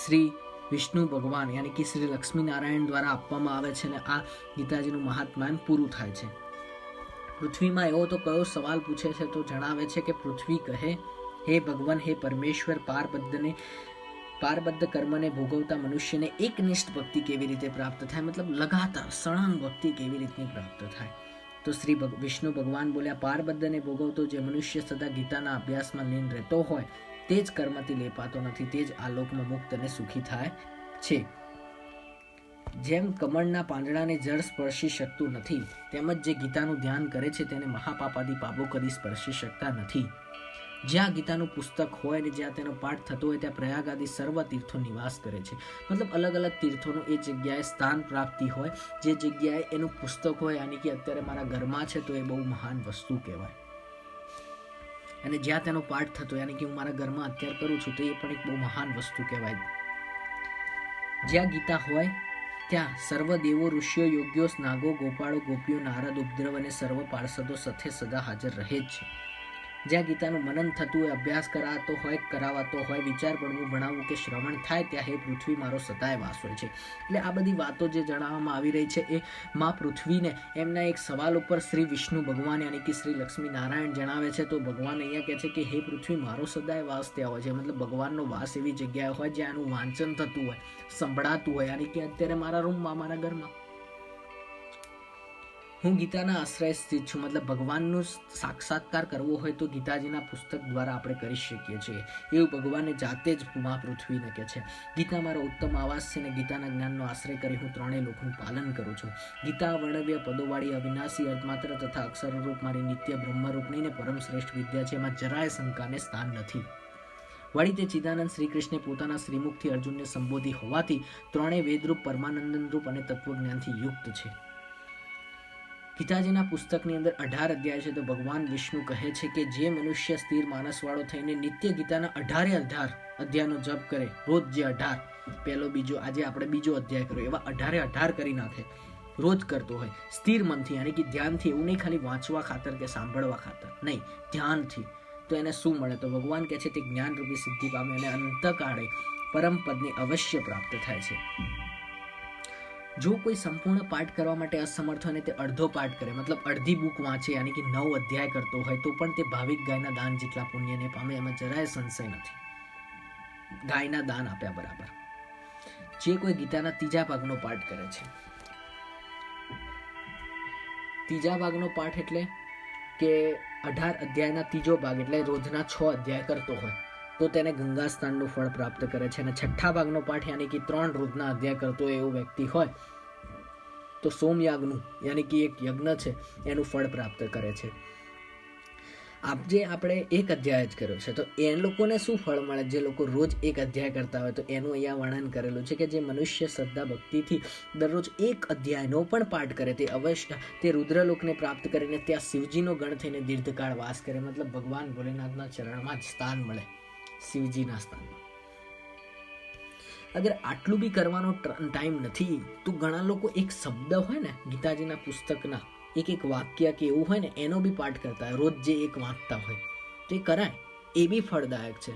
શ્રી વિષ્ણુ ભગવાન યાની કે શ્રી લક્ષ્મીનારાયણ દ્વારા આપવામાં આવે છે અને આ ગીતાજીનું મહાત્મ્ય પૂરું થાય છે. પૃથ્વીમાં એવો તો કયો સવાલ પૂછે છે તો જણાવે છે કે પૃથ્વી કહે, હે ભગવાન, હે પરમેશ્વર, પારબદ્ધ કર્મને ભોગવતા મનુષ્યને એકનિષ્ઠ ભક્તિ કેવી રીતે પ્રાપ્ત થાય, મતલબ લગાતાર સળંગ ભક્તિ કેવી રીતની પ્રાપ્ત થાય. તો શ્રી વિષ્ણુ ભગવાન બોલ્યા, પારબદ્ધને ભોગવતો જે મનુષ્ય સદા ગીતાના અભ્યાસમાં લીન રહેતો હોય તે જ કર્મથી લેપાતો નથી, તે જ આલોકમાં મુક્ત અને સુખી થાય છે. જેમ કમળના પાંદડાને જળ સ્પર્શી શકતું નથી તેમજ જે ગીતાનું ધ્યાન કરે છે તેને મહાપાપાદી પાપો કદી સ્પર્શી શકતા નથી. જ્યાં ગીતાનું પુસ્તક હોય અને જ્યાં તેનો પાઠ થતો હોય ત્યાં પ્રયાગ આદિ સર્વ તીર્થો નિવાસ કરે છે. મતલબ અલગ અલગ તીર્થોનું એ જગ્યાએ સ્થાન પ્રાપ્તિ હોય, જે જગ્યાએ એનું પુસ્તક હોય, યાની કે અત્યારે મારા ઘરમાં છે તો એ બહુ મહાન વસ્તુ કહેવાય. અને જ્યાં તેનો પાઠ થતો યાની કે હું મારા ઘરમાં અત્યારે કરું છું તો એ પણ એક બહુ મહાન વસ્તુ કહેવાય. જ્યાં ગીતા હોય ત્યાં સર્વ દેવો, ઋષિઓ, યોગ્યો, નાગો, ગોપાળો, ગોપીઓ, નારદ, ઉપદ્રવ અને સર્વ પાર્ષદો સાથે સદા હાજર રહે જ છે. જ્યાં ગીતાનું મનન થતું હોય, અભ્યાસ કરાતો હોય, કરાવાતો હોય, વિચાર પડવું, ભણાવવું કે શ્રવણ થાય ત્યાં હે પૃથ્વી મારો સદાય વાસ હોય છે. એટલે આ બધી વાતો જે જણાવવામાં આવી રહી છે એ માં પૃથ્વીને એમના એક સવાલ ઉપર શ્રી વિષ્ણુ ભગવાન યાની કે શ્રી લક્ષ્મી નારાયણ જણાવે છે. તો ભગવાન અહીંયા કહે છે કે હે પૃથ્વી મારો સદાય વાસ ત્યાં હોય છે, મતલબ ભગવાનનો વાસ એવી જગ્યાએ હોય જ્યાં એનું વાંચન થતું હોય, સંભળાતું હોય, યાની કે અત્યારે મારા રૂમમાં, મારા ઘરમાં હું ગીતાના આશ્રય સ્થિત છું. મતલબ ભગવાનનો સાક્ષાત્કાર કરવો હોય તો ગીતાજીના પુસ્તક દ્વારા આપણે કરી શકીએ છીએ એવું ભગવાને જાતે જ મા પૃથ્વીને કહે છે. ગીતા મારો ઉત્તમ આવાસ છે અને ગીતાના જ્ઞાનનો આશ્રય કરી હું ત્રણેય લોકનું પાલન કરું છું. ગીતા વર્ણવ્ય પદોવાળી અવિનાશી અર્થમાત્ર તથા અક્ષરરૂપ મારી નિત્ય બ્રહ્મરૂપની ને પરમ શ્રેષ્ઠ વિદ્યા છે, એમાં જરાય શંકાને સ્થાન નથી. વળી તે ચિદાનંદ શ્રી કૃષ્ણે પોતાના શ્રીમુખથી અર્જુનને સંબોધી હોવાથી ત્રણેય વેદરૂપ, પરમાનંદન રૂપ અને તત્વજ્ઞાનથી યુક્ત છે. ગીતાજીના પુસ્તકની અંદર 18 અધ્યાય છે. તો ભગવાન વિષ્ણુ કહે છે કે જે મનુષ્ય સ્થિર માનસવાળો થઈને નિત્ય ગીતાના 18 અધ્યાયનો જપ કરે, રોજ જે 18 પહેલો બીજો આજે આપણે બીજો અધ્યાય કર્યો એવા 18 કરી નાખે, રોજ કરતો હોય સ્થિર મનથી યાની કે ધ્યાનથી, એવું નહીં ખાલી વાંચવા ખાતર કે સાંભળવા ખાતર, નહીં ધ્યાનથી, તો એને શું મળે? તો ભગવાન કહે છે તે જ્ઞાનરૂપી સિદ્ધિ પામે અને અંતકાળે પરમ પદને અવશ્ય પ્રાપ્ત થાય છે. જો કોઈ સંપૂર્ણ પાઠ કરવા માટે અસમર્થ હોય અને તે અડધો પાઠ કરે, મતલબ અડધી બુક વાંચે યાની કે 9 અધ્યાય કરતો હોય તો પણ તે ભાવિક ગાયના દાન જેટલા પુણ્યને પામે, એમાં જરાય સંશય નથી. ગાયના દાન આપ્યા બરાબર. જે કોઈ ગીતાના 3જા ભાગનો પાઠ કરે છે, 3જા ભાગનો પાઠ એટલે કે 18 અધ્યાયના 3જો ભાગ એટલે રોજના 6 અધ્યાય કરતો હોય તો તેને ગંગા સ્નાનનું ફળ પ્રાપ્ત કરે છે. અને 6ઠ્ઠા ભાગનો પાઠ યાની કે 3 રોજના અધ્યાય કરતો એવો વ્યક્તિ હોય તો સોમયાગનું યાની કે એક યજ્ઞ છે એનું ફળ પ્રાપ્ત કરે છે. આજે આપણે 1 અધ્યાય જ કર્યો છે તો એ લોકોને શું ફળ મળે? જે લોકો રોજ 1 અધ્યાય કરતા હોય તો એનું અહીંયા વર્ણન કરેલું છે કે જે મનુષ્ય શ્રદ્ધા ભક્તિથી દરરોજ 1 અધ્યાયનો પણ પાઠ કરે તે અવશ્ય તે રુદ્રલોકને પ્રાપ્ત કરીને ત્યાં શિવજીનો ગણ થઈને દીર્ઘકાળ વાસ કરે. મતલબ ભગવાન ભોલેનાથના ચરણમાં જ સ્થાન મળે, શિવજીના સ્થાનમાં. અગર આટલું બી કરવાનો ટાઈમ નથી તો ઘણા લોકો એક શબ્દ હોય ને ગીતાજીના પુસ્તકના એક વાક્ય કે એવું હોય ને એનો બી પાઠ કરતા હોય, રોજ જે એક વાંચતા હોય તો એ કરાય, એ બી ફળદાયક છે.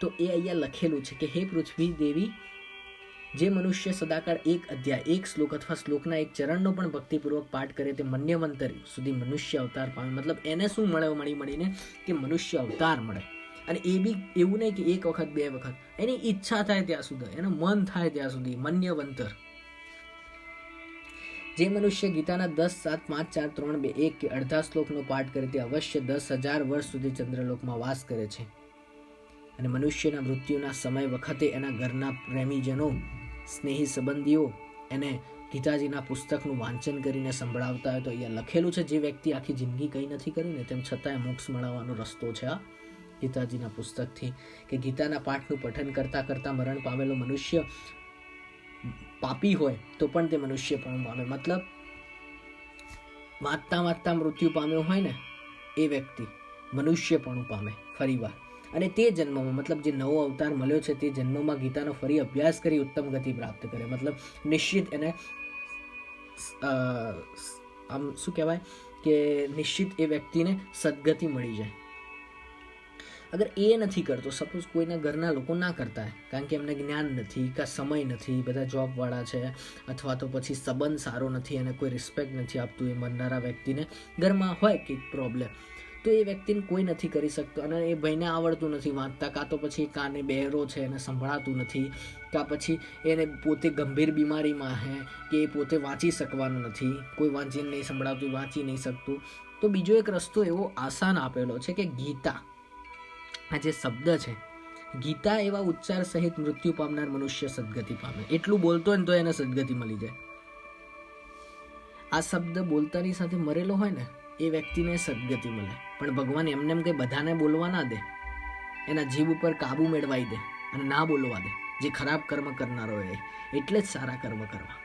તો એ અહીંયા લખેલું છે કે હે પૃથ્વી દેવી, જે મનુષ્ય સદાકાળ 1 અધ્યાય 1 શ્લોક અથવા શ્લોકના 1 ચરણનો પણ ભક્તિપૂર્વક પાઠ કરે તે મન્યવંતર સુધી મનુષ્ય અવતાર પામે. મતલબ એને શું મળે મળીને કે મનુષ્ય અવતાર મળે. અને એ બી એવું નહીં કે 1 વખત 2 વખત, એની ઈચ્છા થાય ત્યાં સુધી, એનું મન થાય ત્યાં સુધી મન્યવંતર. જે મનુષ્ય ગીતાના 10, 7, 5, 4, 3, 2, 1 કે અડધા શ્લોકનો પાઠ કરે તે અવશ્ય 10,000 વર્ષ સુધી ચંદ્રલોકમાં વાસ કરે છે. અને મનુષ્યના મૃત્યુના સમય વખતે એના ઘરના પ્રેમીજનો, સ્નેહી સંબંધીઓ એને ગીતાજીના પુસ્તકનું વાંચન કરીને સંભળાવતા હોય તો અહીંયા લખેલું છે જે વ્યક્તિ આખી જિંદગી કંઈ નથી કર્યું ને તેમ છતાંય મોક્ષ મળવાનો રસ્તો છે આ ગીતાજીના પુસ્તકથી. કે ગીતાના પાઠનું પઠન કરતા કરતા મરણ પામેલો મનુષ્ય પાપી હોય તો પણ તે મનુષ્ય પણ પામે. મતલબ વાંચતા મૃત્યુ પામ્યો હોય ને એ વ્યક્તિ મનુષ્યપણું પામે ફરીવાર, અને તે જન્મમાં મતલબ જે નવો અવતાર મળ્યો છે તે જન્મમાં ગીતાનો ફરી અભ્યાસ કરી ઉત્તમ ગતિ પ્રાપ્ત કરે. મતલબ નિશ્ચિત એને આમ શું કહેવાય કે નિશ્ચિત એ વ્યક્તિને સદગતિ મળી જાય. અગર એ નથી કરતો, સપોઝ કોઈના ઘરના લોકો ના કરતા હોય કારણ કે એમને જ્ઞાન નથી, કાં સમય નથી, બધા જોબવાળા છે, અથવા તો પછી સંબંધ સારો નથી અને કોઈ રિસ્પેક્ટ નથી આપતું એ મરનારા વ્યક્તિને, ઘરમાં હોય કંઈક પ્રોબ્લેમ, તો એ વ્યક્તિને કોઈ નથી કરી શકતો. અને એ ભાઈને આવડતું નથી વાંચતા, કાં તો પછી કાને બહેરો છે એને સંભળાતું નથી, કાં પછી એને પોતે ગંભીર બીમારીમાં હે કે એ પોતે વાંચી શકવાનું નથી, કોઈ વાંચીને નહીં સંભળાતું, વાંચી નહીં શકતું. તો બીજો એક રસ્તો એવો આસાન આપેલો છે કે ગીતા, આ જે શબ્દ છે ગીતા એવા ઉચ્ચાર સહિત મૃત્યુ પામનાર મનુષ્ય સદગતિ પામે. એટલું બોલતો હોય ને તો એને સદગતિ મળી જાય. આ શબ્દ બોલતાની સાથે મરેલો હોય ને એ વ્યક્તિને સદગતિ મળે. પણ ભગવાન એમને એમ કંઈ બધાને બોલવા ના દે, એના જીભ ઉપર કાબુ મેળવાઈ દે અને ના બોલવા દે. જે ખરાબ કર્મ કરનારો હોય એટલે જ સારા કર્મ કરવા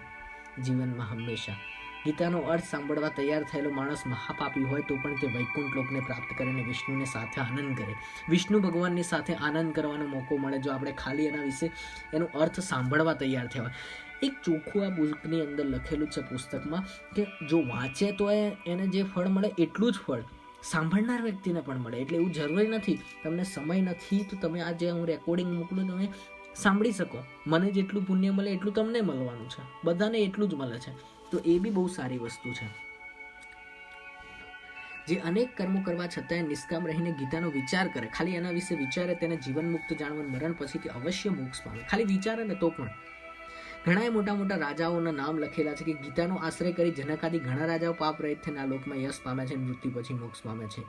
જીવનમાં હંમેશા. ગીતાનો અર્થ સાંભળવા તૈયાર થયેલો માણસ મહાપાપી હોય તો પણ તે વૈકુંઠ લોકને પ્રાપ્ત કરીને વિષ્ણુને સાથે આનંદ કરે. વિષ્ણુ ભગવાનની સાથે આનંદ કરવાનો મોકો મળે જો આપણે ખાલી એના વિશે એનો અર્થ સાંભળવા તૈયાર થયા હોય. એક ચોખ્ખું આ બુકની અંદર લખેલું છે પુસ્તકમાં કે જો વાંચે તો એને જે ફળ મળે એટલું જ ફળ સાંભળનાર વ્યક્તિને પણ મળે. એટલે એવું જરૂરી નથી તમને સમય નથી તો તમે આ જે હું રેકોર્ડિંગ મોકલું તમે સાંભળી શકો. મને જેટલું પુણ્ય મળે એટલું તમને મળવાનું છે, બધાને એટલું જ મળે છે. તો એ બી બહુ સારી વસ્તુ છે. જે અનેક કર્મો કરવા છતાંય નિષ્કામ રહીને ગીતાનો વિચાર કરે, ખાલી એના વિશે વિચારે, તેને જીવન મુક્ત જાણવા મરણ પછીથી અવશ્ય મોક્ષ પામે. ખાલી વિચારે ને તો પણ. ઘણા મોટા મોટા રાજાઓના નામ લખેલા છે કે ગીતાનો આશ્રય કરી જનકાદી ઘણા રાજાઓ પાપ રહિત થઈને આ લોકમાં યશ પામે છે, મૃત્યુ પછી મોક્ષ પામે છે.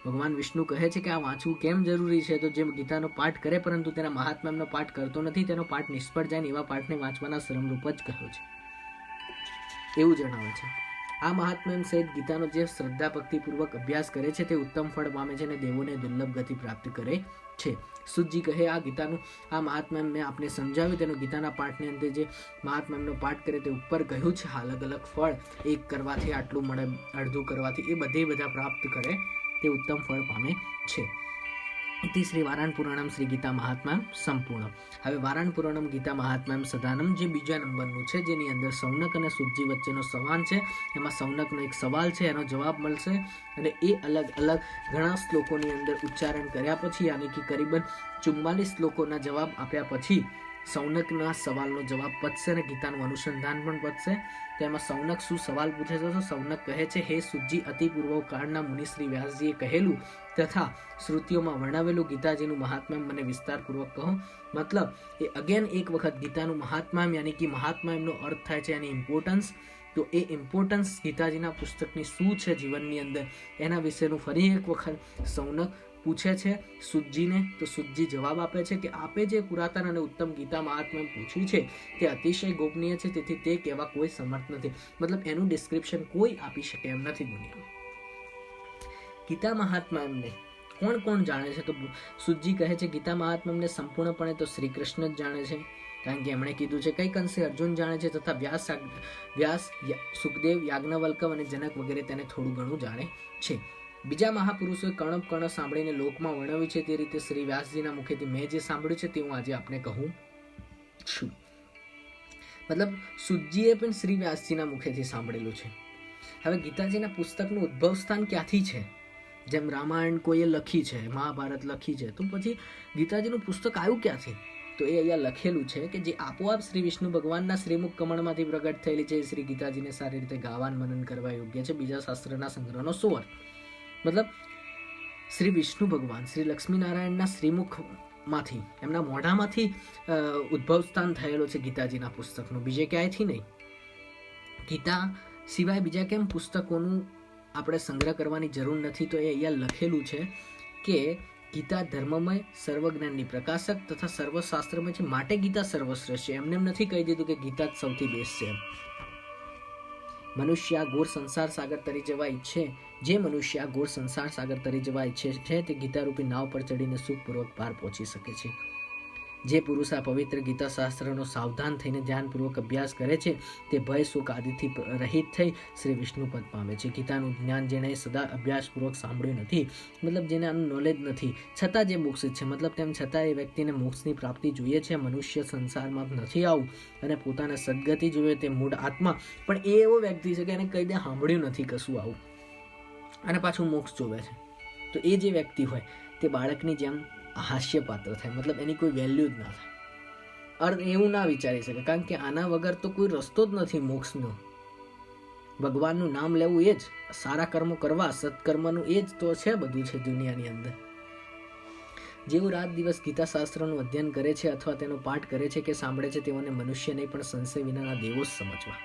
ભગવાન વિષ્ણુ કહે છે કે આ વાંચવું કેમ જરૂરી છે? તો જે ગીતાનો પાઠ કરે પરંતુ તેના મહાત્મ્યનો પાઠ કરતો નથી, તેનો પાઠ નિષ્ફળ જાય ને એવા પાઠને વાંચવાના શ્રમરૂપ જ કહ્યો છે એવું જણાવે છે. આ મહાત્મ્ય સહિત ગીતાનો જે શ્રદ્ધા ભક્તિપૂર્વક અભ્યાસ કરે છે તે ઉત્તમ ફળ પામે છે અને દેવોને દુર્લભ ગતિ પ્રાપ્ત કરે છે. સુજી કહે આ ગીતાનું આ મહાત્મ્ય મેં આપને સમજાવ્યું, તેનો ગીતાના પાઠને અંતે જે મહાત્મ્યનો પાઠ કરે તે ઉપર કહ્યું છે અલગ અલગ ફળ, એક કરવાથી આટલું મળે, અડધું કરવાથી, એ બધા પ્રાપ્ત કરે તે ઉત્તમ ફળ પામે છે. ઇતિ શ્રી વારાણ પુરાણમ શ્રી ગીતા મહાત્મ્ય સંપૂર્ણ. હવે વારાણ પુરાણમ ગીતા મહાત્મ્ય સદાનમ જે બીજા નંબરનું છે, જેની અંદર સૌનક અને સુજી વચ્ચેનો સંવાદ છે. એમાં સૌનકનો એક સવાલ છે, એનો જવાબ મળશે અને એ અલગ અલગ ઘણા શ્લોકોની અંદર ઉચ્ચારણ કર્યા પછી યાની કે કરીબન 44 શ્લોકોના જવાબ આપ્યા પછી સૌનકના સવાલનો જવાબ પતશે અને ગીતાનું અનુસંધાન પણ પતશે. તો એમાં સૌનક શું સવાલ પૂછે છે? તો સૌનક કહે છે હે સુજી, અતિ પૂર્વ કાળના મુનિ શ્રી વ્યાસજીએ કહેલું તથા શ્રુતિઓમાં વર્ણવેલું ગીતાજીનું મહાત્મ્ય મને વિસ્તારપૂર્વક કહો. મતલબ એ અગેન એક વખત ગીતાનું મહાત્મ્ય યાની કે મહાત્મ્યનો અર્થ થાય છે એની ઇમ્પોર્ટન્સ. તો એ ઇમ્પોર્ટન્સ ગીતાજીના પુસ્તકની શું છે જીવનની અંદર એના વિશેનું ફરી એક વખત સૌનક પૂછે છે સુજીને. તો સુજી જવાબ આપે છે કે આપે જે પુરાતન અને ઉત્તમ ગીતા મહાત્મ્ય પૂછ્યું છે તે અતિશય ગોપનીય છે, તેથી તે કહેવા કોઈ સમર્થ નથી. મતલબ એનું ડિસ્ક્રિપ્શન કોઈ આપી શકે એમ નથી દુનિયામાં. ગીતા મહાત્મ્યને કોણ કોણ જાણે છે? તો સુજી કહે છે ગીતા મહાત્મ્યને સંપૂર્ણપણે તો શ્રી કૃષ્ણ જ જાણે છે, કારણ કે એમણે કીધું છે. કઈક અંશે અર્જુન જાણે છે તથા વ્યાસ સુખદેવ, યાજ્ઞવલ્ક્ય અને જનક વગેરે તેને થોડું ઘણું જાણે છે. બીજા મહાપુરુષોએ કર્ણ કર્ણ સાંભળીને લોકમાં વર્ણવ્યું છે તે રીતે શ્રી વ્યાસજીના મુખેથી મેં જે સાંભળ્યું છે તે હું આજે આપને કહું છું. મતલબ સુજીએ પણ શ્રી વ્યાસજીના મુખેથી સાંભળેલું છે. હવે ગીતાજીના પુસ્તકનું ઉદ્ભવ સ્થાન ક્યાંથી છે? જેમ રામાયણ કોઈએ લખી છે, મહાભારત લખી છે, તો પછી ગીતાજીનું પુસ્તક આવ્યું ક્યાંથી? તો એ અહીંયા લખેલું છે કે જે આપોઆપ શ્રી વિષ્ણુ ભગવાનના શ્રીમુખ કમળમાંથી પ્રગટ થયેલી છે. શ્રી ગીતાજીને સારી રીતે ગાવાન મનન કરવા યોગ્ય છે. બીજા શાસ્ત્રના સંગ્રહનો સોર. મતલબ શ્રી વિષ્ણુ ભગવાન શ્રી લક્ષ્મીનારાયણના શ્રીમુખમાંથી, એમના મોઢામાંથી ઉદ્ભવ સ્થાન થયેલો છે ગીતાજીના પુસ્તકનું, બીજે ક્યાંયથી નહીં. ગીતા સિવાય બીજા કેમ પુસ્તકોનું આપણે સંગ્રહ કરવાની જરૂર નથી? તો એ અહીંયા લખેલું છે કે ગીતા ધર્મમય, સર્વજ્ઞાનની પ્રકાશક તથા સર્વશાસ્ત્રમય છે, માટે ગીતા સર્વશ્રેષ્ઠ છે. એમને નથી કહી દીધું કે ગીતા જ સૌથી બેસ્ટ છે. મનુષ્ય આ ઘોર સંસાર સાગર તરી જવા ઈચ્છે, જે મનુષ્ય આ ઘોર સંસાર સાગર તરી જવા ઈચ્છે છે તે ગીતારૂપી નાવ પર ચડીને સુખપૂર્વક પાર પહોંચી શકે છે. જે પુરુષ આ પવિત્ર ગીતા શાસ્ત્રનો સાવધાન થઈને ધ્યાનપૂર્વક અભ્યાસ કરે છે તે ભય સુખ આદિથી રહિત થઈ શ્રી વિષ્ણુ પદ પામે છે. ગીતાનું જ્ઞાન જેણે સદા અભ્યાસપૂર્વક સાંભળ્યું નથી, મતલબ જેને આનું નોલેજ નથી, છતાં જે મોક્ષિત છે, મતલબ તેમ છતાં એ વ્યક્તિને મોક્ષની પ્રાપ્તિ જોઈએ છે, મનુષ્ય સંસારમાં નથી આવું અને પોતાને સદગતિ જોઈએ, તે મૂળ આત્મા પણ એ એવો વ્યક્તિ છે કે એને કઈ દે સાંભળ્યું નથી કશું આવું અને પાછું મોક્ષ જોવે છે. તો એ જે વ્યક્તિ હોય તે બાળકની જેમ હાસ્ય પાત્ર થાય, મતલબ એની કોઈ વેલ્યુ જ ના થાય. અર્થ એવું ના વિચારી શકે, કારણ કે આના વગર તો કોઈ રસ્તો જ નથી મોક્ષનો. ભગવાનનું નામ લેવું એ જ, સારા કર્મો કરવા, સત્કર્મનું એ જ તો છે, બધું છે દુનિયાની અંદર. જેઓ રાત દિવસ ગીતા શાસ્ત્રનું અધ્યયન કરે છે અથવા તેનો પાઠ કરે છે કે સાંભળે છે, તેઓને મનુષ્ય નહીં પણ સંશય વિનાના દેવો જ સમજવા.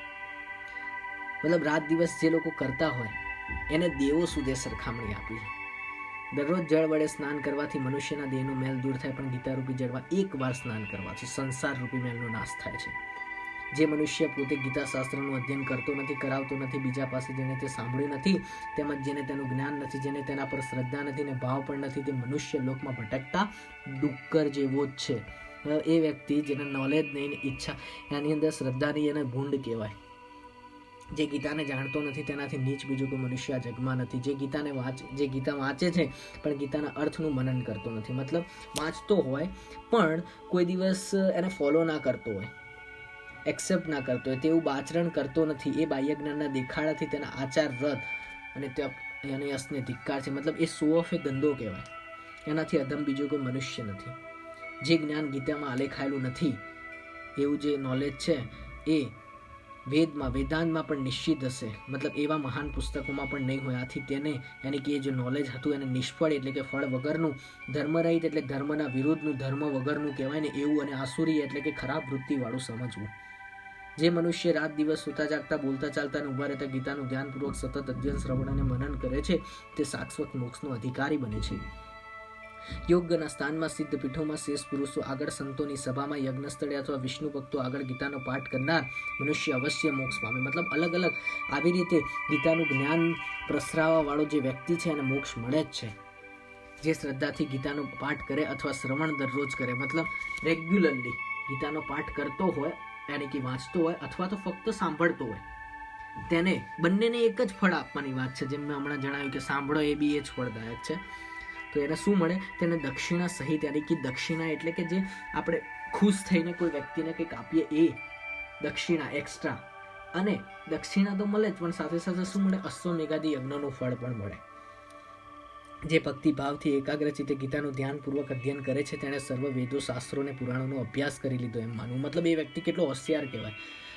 મતલબ રાત દિવસ જે લોકો કરતા હોય એને દેવો સુધી સરખામણી આપી. દરરોજ જળ વડે સ્નાન કરવાથી મનુષ્યના દેહનો મેલ દૂર થાય, પણ ગીતા રૂપી જળમાં એક વાર સ્નાન કરવાથી સંસાર રૂપી મેલનો નાશ થાય છે. જે મનુષ્ય પોતે ગીતા શાસ્ત્રનું અધ્યયન કરતો નથી, કરાવતો નથી, બીજા પાસે જેને તે સાંભળ્યું નથી, તેમજ જેને તેનું જ્ઞાન નથી, જેને તેના પર શ્રદ્ધા નથી ને ભાવ પણ નથી, તે મનુષ્ય લોકમાં ભટકતા ડુક્કર જેવો જ છે. એ વ્યક્તિ જેને નોલેજ નહીં ને ઈચ્છા, એની અંદર શ્રદ્ધા નહીં, એને ભૂંડ કહેવાય. જે ગીતાને જાણતો નથી તેનાથી નીચ બીજો કોઈ મનુષ્ય આ જગમાં નથી. જે ગીતા વાંચે છે પણ ગીતાના અર્થનું મનન કરતો નથી, મતલબ વાંચતો હોય પણ કોઈ દિવસ એને ફોલો ના કરતો હોય, એક્સેપ્ટ ના કરતો હોય, તેવું આચરણ કરતો નથી, એ બાહ્ય જ્ઞાનના દેખાડાથી તેના આચાર રદ અને એને યશને ધિક્કાર છે. મતલબ એ સો ઓફ એ ગંદો કહેવાય. એનાથી અધમ બીજો કોઈ મનુષ્ય નથી. જે જ્ઞાન ગીતામાં આલેખાયેલું નથી એવું જે નોલેજ છે એ વેદાંતમાં પણ નિશ્ચિત હશે, મતલબ એવા મહાન પુસ્તકોમાં પણ નહીં હોય. આથી તેને યાની કે જે નોલેજ હતું એને નિષ્ફળ એટલે કે ફળ વગરનું, ધર્મરહિત એટલે ધર્મના વિરુદ્ધનું, ધર્મ વગરનું કહેવાય ને એવું, અને આસુરી એટલે કે ખરાબ વૃત્તિવાળું સમજવું. જે મનુષ્ય રાત દિવસ સુતા જાગતા, બોલતા ચાલતા અને ઉભા રહેતા ગીતાનું ધ્યાનપૂર્વક સતત અધ્યયન, શ્રવણ અને મનન કરે છે તે શાશ્વત મોક્ષનો અધિકારી બને છે. યોગના સ્થાનમાં, સિદ્ધ પીઠોમાં, શ્રેષ્ઠ પુરુષો આગળ, સંતોની સભામાં, યજ્ઞ સ્થળે અથવા વિષ્ણુ ભક્તો આગળ ગીતાનો પાઠ કરનાર મનુષ્ય અવશ્ય મોક્ષ પામે. મતલબ અલગ અલગ આવી રીતે ગીતાનું જ્ઞાન પ્રસરાવવા વાળો જે વ્યક્તિ છે એને મોક્ષ મળે જ છે. જે શ્રદ્ધાથી ગીતાનો પાઠ કરે અથવા શ્રવણ દરરોજ કરે, મતલબ રેગ્યુલરલી ગીતાનો પાઠ કરતો હોય, યાની કે વાંચતો હોય અથવા તો ફક્ત સાંભળતો હોય, તેને બંનેને એક જ ફળ આપવાની વાત છે. જેમ મેં હમણાં જણાવ્યું કે સાંભળો એ બી એ જ ફળદાયક છે. તો એને શું મળે? તેને દક્ષિણા સહિત, યાની કે દક્ષિણા એટલે કે જે આપણે ખુશ થઈને કોઈ વ્યક્તિને કંઈક આપીએ એ દક્ષિણા એક્સ્ટ્રા, અને દક્ષિણા તો મળે જ પણ સાથે સાથે શું મળે? અશ્વમેઘાદી યજ્ઞનું ફળ પણ મળે. જે ભક્તિભાવથી એકાગ્રચિત્તે ગીતાનું ધ્યાનપૂર્વક અધ્યયન કરે છે તેણે સર્વ વેદો, શાસ્ત્રો અને પુરાણોનો અભ્યાસ કરી લીધો એમ માનવું. મતલબ એ વ્યક્તિ કેટલો હોશિયાર કહેવાય.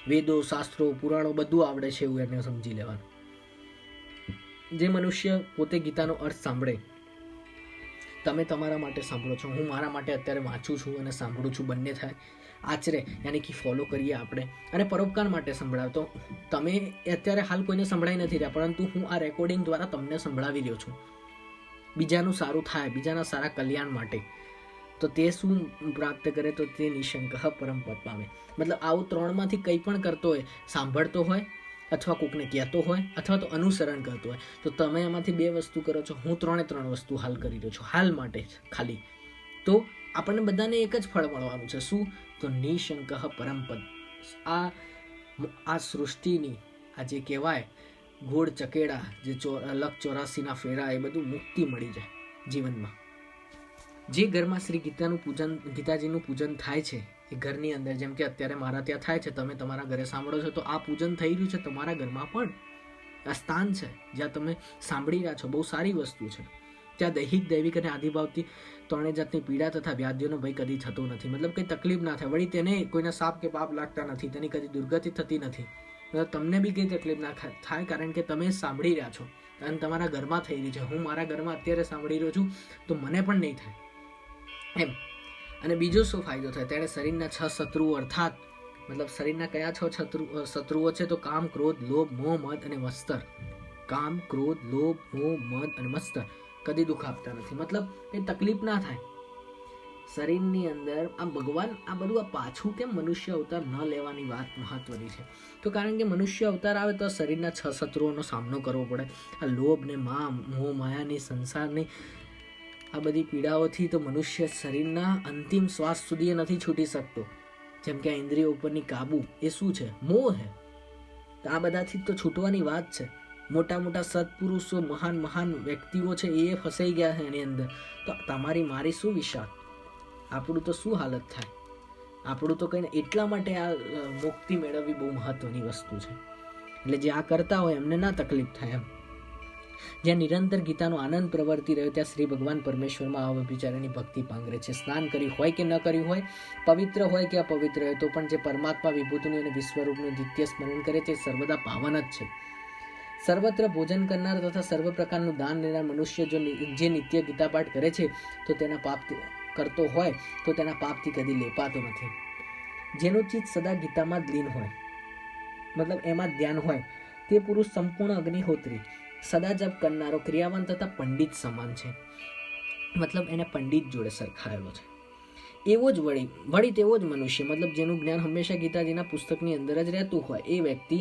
વેદો, શાસ્ત્રો, પુરાણો બધું આવડે છે એવું એને સમજી લેવાનું. જે મનુષ્ય પોતે ગીતાનો અર્થ સાંભળે, તમે તમારા માટે સાંભળો છો, હું મારા માટે અત્યારે વાંચું છું અને સાંભળું છું, બંને થાય, આચરે યાની કે ફોલો કરીએ આપણે, અને પરોપકાર માટે સંભળાવ. તો તમે અત્યારે હાલ કોઈને સંભળાઈ નથી રહ્યા, પરંતુ હું આ રેકોર્ડિંગ દ્વારા તમને સંભળાવી રહ્યો છું. બીજાનું સારું થાય, બીજાના સારા કલ્યાણ માટે, તો તે શું પ્રાપ્ત કરે? તો તે નિશંક પરમ પદ પામે. મતલબ આવું ત્રણમાંથી કંઈ પણ કરતો હોય, સાંભળતો હોય અથવા કોકને કહેતો હોય અથવા તો અનુસરણ કરતો હોય, તો તમે એમાંથી બે વસ્તુ કરો છો, હું ત્રણ વસ્તુ હાલ કરી રહ્યો છું, હાલ માટે જ ખાલી. તો આપણને બધાને એક જ ફળ મળવાનું છે. શું? તો નિશંક પરમપદ. આ સૃષ્ટિની આ જે કહેવાય ગોળ ચકેડા, જે લખ 84ના ફેરા, એ બધું મુક્તિ મળી જાય જીવનમાં. જે ઘરમાં શ્રી ગીતાજીનું પૂજન થાય છે એ ઘરની અંદર, જેમ કે અત્યારે મારા ત્યાં થાય છે, તમે તમારા ઘરે સાંભળો છો, તો આ પૂજન થઈ રહ્યું છે તમારા ઘરમાં પણ. આ સ્થાન છે જ્યાં તમે સાંભળી રહ્યા છો, બહુ સારી વસ્તુ છે. ત્યાં દૈહિક, દૈવિક અને આદિભાવથી ત્રણેય જાતની પીડા તથા વ્યાધિઓનો ભય કદી થતો નથી. મતલબ કંઈ તકલીફ ના થાય. વળી તેને કોઈને સાપ કે પાપ લાગતા નથી, તેની કદી દુર્ગતિ થતી નથી. તમને બી કંઈ તકલીફ ના થાય, કારણ કે તમે સાંભળી રહ્યા છો અને તમારા ઘરમાં થઈ રહી છે. હું મારા ઘરમાં અત્યારે સાંભળી રહ્યો છું તો મને પણ નહીં થાય એમ. અને બીજો શું ફાયદો થાય? તેણે શરીરના 6 શત્રુઓ, અર્થાત મતલબ શરીરના કયા 6 શત્રુઓ છે? તો કામ, ક્રોધ, લોભ, મોહ, મદ અને મત્સર. કામ, ક્રોધ, લોભ, મોહ, મદ અને મત્સર કદી દુઃખ આપતા નથી. મતલબ એ તકલીફ ના થાય શરીરની અંદર. આ ભગવાન આ બધું આ પાછું કેમ મનુષ્ય અવતાર ન લેવાની વાત મહત્વની છે. તો કારણ કે મનુષ્ય અવતાર આવે તો શરીરના 6 શત્રુઓનો સામનો કરવો પડે. આ લોભ ને મોહ, માયાની, સંસારની આ બધી પીડાઓથી તો મનુષ્ય શરીરના અંતિમ શ્વાસ સુધી નથી છૂટી શકતો. જેમ કે આ ઇન્દ્રિયો ઉપરની કાબુ એ શું છે? મોહ છે. તો આ બધાથી તો છૂટવાની વાત છે. મોટા મોટા સત્પુરુષો, મહાન મહાન વ્યક્તિઓ છે, એ ફસાઈ ગયા છે એની અંદર. તો તમારી મારી શું વિશાળ, આપણું તો શું હાલત થાય? આપણું તો કહીને એટલા માટે આ મુક્તિ મેળવવી બહુ મહત્વની વસ્તુ છે. એટલે જે આ કરતા હોય એમને ના તકલીફ થાય એમ. જ્યાં નિરંતર ગીતાનો આનંદ પ્રવર્તી રહ્યો ત્યાં શ્રી ભગવાન પરમેશ્વરમાં આવા બિચારાની ભક્તિ પાંગરે છે. સ્નાન કર્યું હોય કે ન કર્યું હોય, પવિત્ર હોય કે અપવિત્ર હોય, તો પણ જે પરમાત્મા વિભૂતિનું અને વિશ્વરૂપનું નિત્ય સ્મરણ કરે તે સર્વદા પાવન જ છે. સર્વત્ર ભોજન કરનાર તથા સર્વ પ્રકારનું દાન લેનાર મનુષ્ય જે નિત્ય ગીતા પાઠ કરે છે તો તેના પાપ કરતો હોય તો તેના પાપથી કદી લેપાતો નથી. જેનું ચિત્ત સદા ગીતામાં જ લીન હોય, મતલબ એમાં ધ્યાન હોય, તે પુરુષ સંપૂર્ણ અગ્નિહોત્રી, સદા જપ કરનારો, ક્રિયાવાન તથા પંડિત સમાન છે. મતલબ એને પંડિત જોડે સરખાયેલો છે. એવો જ વળી તેવો જ મનુષ્ય, મતલબ જેનું જ્ઞાન હંમેશા ગીતાજીના પુસ્તકની અંદર જ રહેતું હોય, એ વ્યક્તિ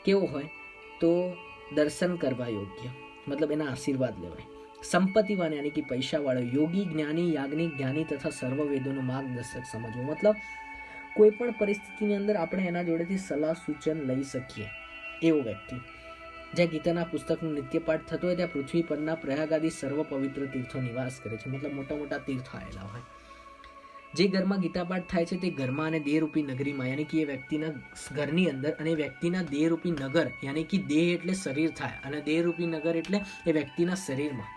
કેવો હોય? તો દર્શન કરવા યોગ્ય, મતલબ એના આશીર્વાદ લેવાય. સંપત્તિવાન યાની કે પૈસાવાળો, યોગી, જ્ઞાની, યાજ્ઞિક, જ્ઞાની તથા સર્વ વેદોનો માર્ગદર્શક સમજવો. મતલબ કોઈ પણ પરિસ્થિતિની અંદર આપણે એના જોડેથી સલાહ સૂચન લઈ શકીએ એવો વ્યક્તિ. જ્યાં ગીતાના પુસ્તકનું નિત્ય પાઠ થતો હોય ત્યાં પૃથ્વી પરના પ્રયાગ આદિ સર્વ પવિત્ર તીર્થો નિવાસ કરે છે. મતલબ મોટા મોટા તીર્થો આવેલા હોય. જે ઘરમાં ગીતા પાઠ થાય છે તે ઘરમાં અને દેહરૂપી નગરીમાં, યાની કે એ વ્યક્તિના ઘરની અંદર અને વ્યક્તિના દેહરૂપી નગર, યાની કે દેહ એટલે શરીર થાય અને દેહરૂપી નગર એટલે એ વ્યક્તિના શરીરમાં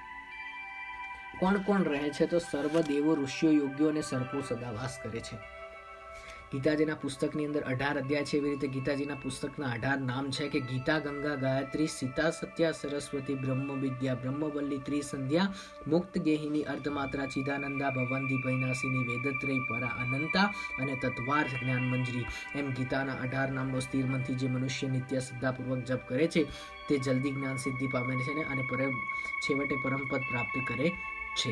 કોણ કોણ રહે છે? તો સર્વ દેવો, ઋષિઓ, યોગ્યો અને સર્પો સદા વાસ કરે છે. ગીતાજીના પુસ્તકની અંદર 18 અધ્યાય છે. એવી રીતે ગીતાજીના પુસ્તકના 18 નામ છે કે ગીતા, ગંગા, ગાયત્રી, સીતા, સત્યા, સરસ્વતી, બ્રહ્મ વિદ્યા, બ્રહ્મવલ્લી, ત્રિસંધ્યા, મુક્ત ગેહિની, અર્ધમાત્રા, ચિદાનંદા, ભવંતી, ભૈનાશિની, વેદત્રય, પરા, અનંતા અને તત્વાર્થ જ્ઞાન મંજરી. એમ ગીતાના 18 નામનો સ્થિરમનથી જે મનુષ્ય નિત્ય શ્રદ્ધાપૂર્વક જપ કરે છે તે જલ્દી જ્ઞાન સિદ્ધિ પામે છે અને છેવટે પરમપદ પ્રાપ્ત કરે છે.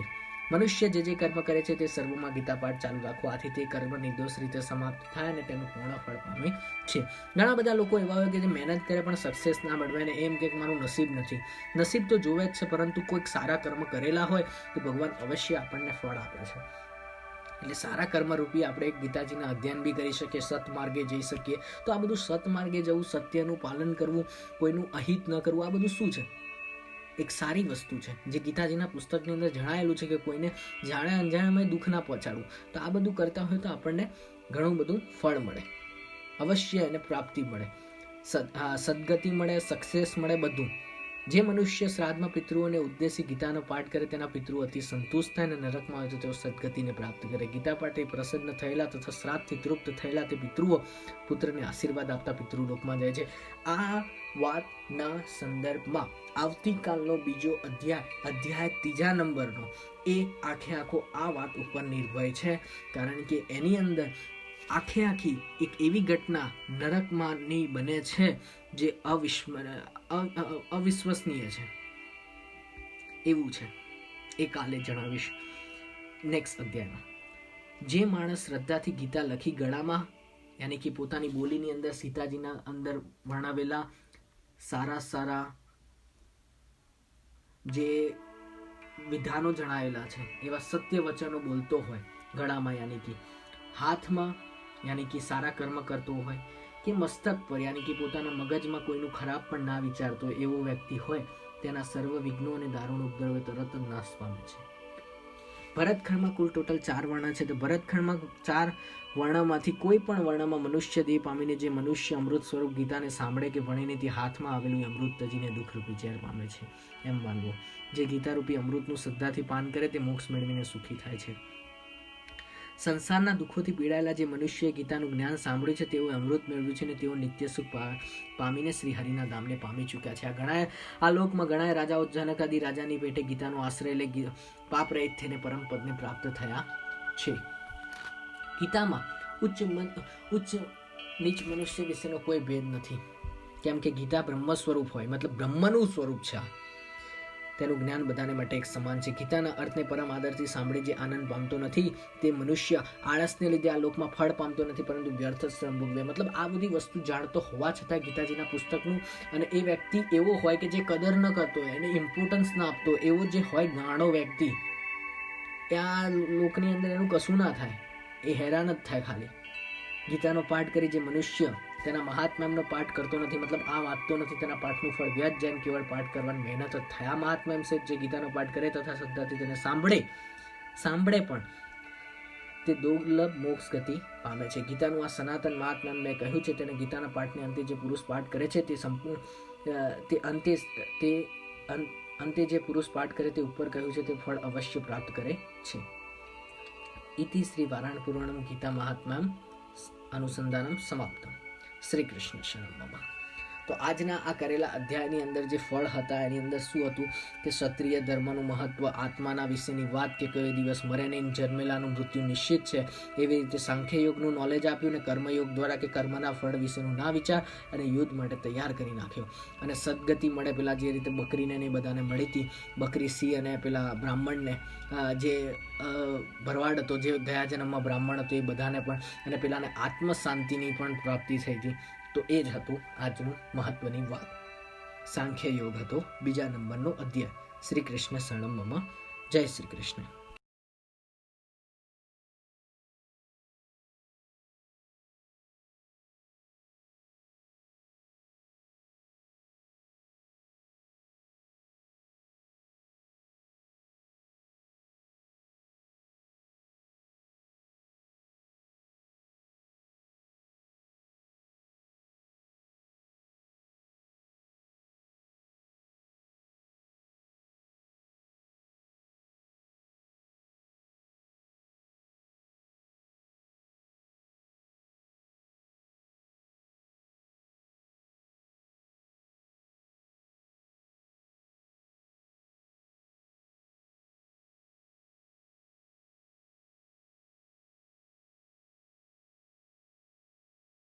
મનુષ્ય જે જે કર્મ કરે છે તે સર્વમાં ગીતા પાઠ ચાલુ રાખો, આથી તે કર્મ નિર્દોષ રીતે સમાપ્ત થાય અને તેનું પૂર્ણ ફળ પામે છે. ઘણા બધા લોકો એવા હોય કે જે મહેનત કરે પણ સક્સેસ ના મળે અને એમ કે મારું નસીબ નથી. નસીબ તો જોવે જ છે, પરંતુ કોઈક સારા કર્મ કરેલા હોય તો ભગવાન અવશ્ય આપણને ફળ આપે છે. એટલે સારા કર્મ રૂપી આપણે ગીતાજીના અધ્યયન બી કરી શકીએ, સતમાર્ગે જઈ શકીએ. તો આ બધું સતમાર્ગે જવું, સત્યનું પાલન કરવું, કોઈનું અહિત ન કરવું, આ બધું શું છે? એક સારી વસ્તુ છે જે ગીતાજીના પુસ્તકની અંદર જણાયેલું છે કે કોઈને જાણે અણજાણેમાં દુઃખ ના પહોંચાડવું. તો આ બધું કરતા હોય તો આપણને ઘણું બધું ફળ મળે, અવશ્ય એને પ્રાપ્તિ મળે, સદગતિ મળે, સક્સેસ મળે, બધું. જે મનુષ્ય શ્રાદ્ધમાં પિતૃઓને ઉદ્દેશી ગીતાનો પાઠ કરે તેના પિતૃ અતિ સંતુષ્ટ થાય અને નરકમાં આવે તો તેઓ સદગતિને પ્રાપ્ત કરે. ગીતા પાઠે પ્રસન્ન થયેલા તથા શ્રાદ્ધથી તૃપ્ત થયેલા તે પિતૃઓ પુત્રને આશીર્વાદ આપતા પિતૃલોકમાં જાય છે. આ વાતના સંદર્ભમાં આવતીકાલનો બીજો અધ્યાય 3 નંબરનો એ આખો આ વાત ઉપર નિર્ભય છે. કારણ કે એની અંદર આખી એક એવી ઘટના નરકમાંની બને છે જે અવિશ્વસનીય છે. એવું છે, એ કાલે જણાવીશ નેક્સ્ટ અધ્યાયમાં. જે માણસ શ્રદ્ધાથી ગીતા લખી ગળામાં, યાની કે પોતાની બોલીની અંદર સીતાજીના અંદર વર્ણવેલા સારા જે વિધાનો જણાવેલા છે એવા સત્ય વચનો બોલતો હોય ગળામાં, યાની કે હાથમાં, યાની કે સારા કર્મ કરતો હોય, કે મસ્તક પર, યાની કે પોતાના મગજમાં કોઈનું ખરાબ પણ ના વિચારતો હોય એવો વ્યક્તિ હોય, તેના સર્વ વિઘ્નો અને દારૂણ ઉપદ્રવ તરત જ નાશ પામે છે. ભરતખંડમાં કુલ ટોટલ 4 વર્ણ છે. તો ભરતખંડમાં 4 વર્ણમાંથી કોઈ પણ વર્ણમાં મનુષ્ય દેહ પામીને જે મનુષ્ય અમૃત સ્વરૂપ ગીતાને સાંભળે કે ભણીને તે હાથમાં આવેલું અમૃત તજીને દુઃખરૂપી ઝેર પામે છે એમ માનવું. જે ગીતારૂપી અમૃતનું શ્રદ્ધાથી પાન કરે તે મોક્ષ મેળવીને સુખી થાય છે. સંસારના દુઃખોથી પીડાયેલા જે મનુષ્યએ ગીતાનું જ્ઞાન સાંભળ્યું છે તેઓ અમૃત મેળવ્યું છે અને તેઓ નિત્ય સુખ પામીને શ્રી હરિના ધામને પામી ચૂક્યા છે. આ લોકમાં ઘણા રાજાઓ જનક આદિ રાજાની પેટે ગીતાનો આશ્રય લઈ પાપ રહિત થઈને પરમ પદને પ્રાપ્ત થયા છે. ગીતામાં ઉચ્ચ નીચ મનુષ્ય વિશેનો કોઈ ભેદ નથી, કેમ કે ગીતા બ્રહ્મ સ્વરૂપ હોય, મતલબ બ્રહ્મનું સ્વરૂપ છે. તેનું જ્ઞાન બધાને માટે એક સમાન છે. ગીતાના અર્થને પરમ આદરથી સાંભળી જે આનંદ પામતો નથી તે મનુષ્ય આળસને લીધે આ લોકમાં ફળ પામતો નથી, પરંતુ વ્યર્થ શ્રમ ભોગવે. મતલબ આ બધી વસ્તુ જાણતો હોવા છતાં ગીતાજીના પુસ્તકનું, અને એ વ્યક્તિ એવો હોય કે જે કદર ન કરતો હોય, એને ઇમ્પોર્ટન્સ ના આપતો, એવો જે હોય ગાણો વ્યક્તિ, આ લોકની અંદર એનું કશું ના થાય, એ હેરાન જ થાય. ખાલી ગીતાનો પાઠ કરી જે મનુષ્ય તેના મહાત્મ્યનો પાઠ કરતો નથી, મતલબ આ વાંચતો નથી, તેના પાઠનું ફળ વ્યાજ જેમ કેવળ પાઠ કરવાની મહેનત જ થાય. આ મહાત્મ્ય છે જે ગીતાનો પાઠ કરે તથા શ્રદ્ધાથી તેને સાંભળે પણ તે દુર્લભ મોક્ષ ગતિ પામે છે. ગીતાનું આ સનાતન મહાત્મ્ય મેં કહ્યું છે, તેને ગીતાના પાઠને અંતે જે પુરુષ પાઠ કરે છે તે અંતે જે પુરુષ પાઠ કરે તે ઉપર કહ્યું છે તે ફળ અવશ્ય પ્રાપ્ત કરે છે. ઇતિ શ્રી વારાયણ પુરાણમ ગીતા મહાત્મ્યમ અનુસંધાનમ સમાપ્તમ. શ્રી કૃષ્ણ શરણમ. તો આજના આ કરેલા અધ્યાયની અંદર જે ફળ હતા એની અંદર શું હતું કે ક્ષત્રિય ધર્મનું મહત્વ, આત્માના વિશેની વાત કે કયો દિવસ મરે નહીં, જન્મેલાનું મૃત્યુ નિશ્ચિત છે, એવી રીતે સાંખ્ય યોગનું નોલેજ આપ્યું, અને કર્મયોગ દ્વારા કે કર્મના ફળ વિશેનું ના વિચાર અને યુદ્ધ માટે તૈયાર કરી નાખ્યો. અને સદગતિ મળે, પેલા જે રીતે બકરીને ને બધાને મળી હતી, બકરી સિંહ અને પેલા બ્રાહ્મણને જે ભરવાડ હતો, જે ગયા જન્મમાં બ્રાહ્મણ હતો, એ બધાને પણ, અને પેલાને આત્મ શાંતિની પણ પ્રાપ્તિ થઈ હતી. તો એ જ હતું આજનું મહત્વની વાત. સાંખ્ય યોગ હતો 2 નંબરનો અધ્યાય. શ્રી કૃષ્ણ શરણમ મમ. જય શ્રી કૃષ્ણ.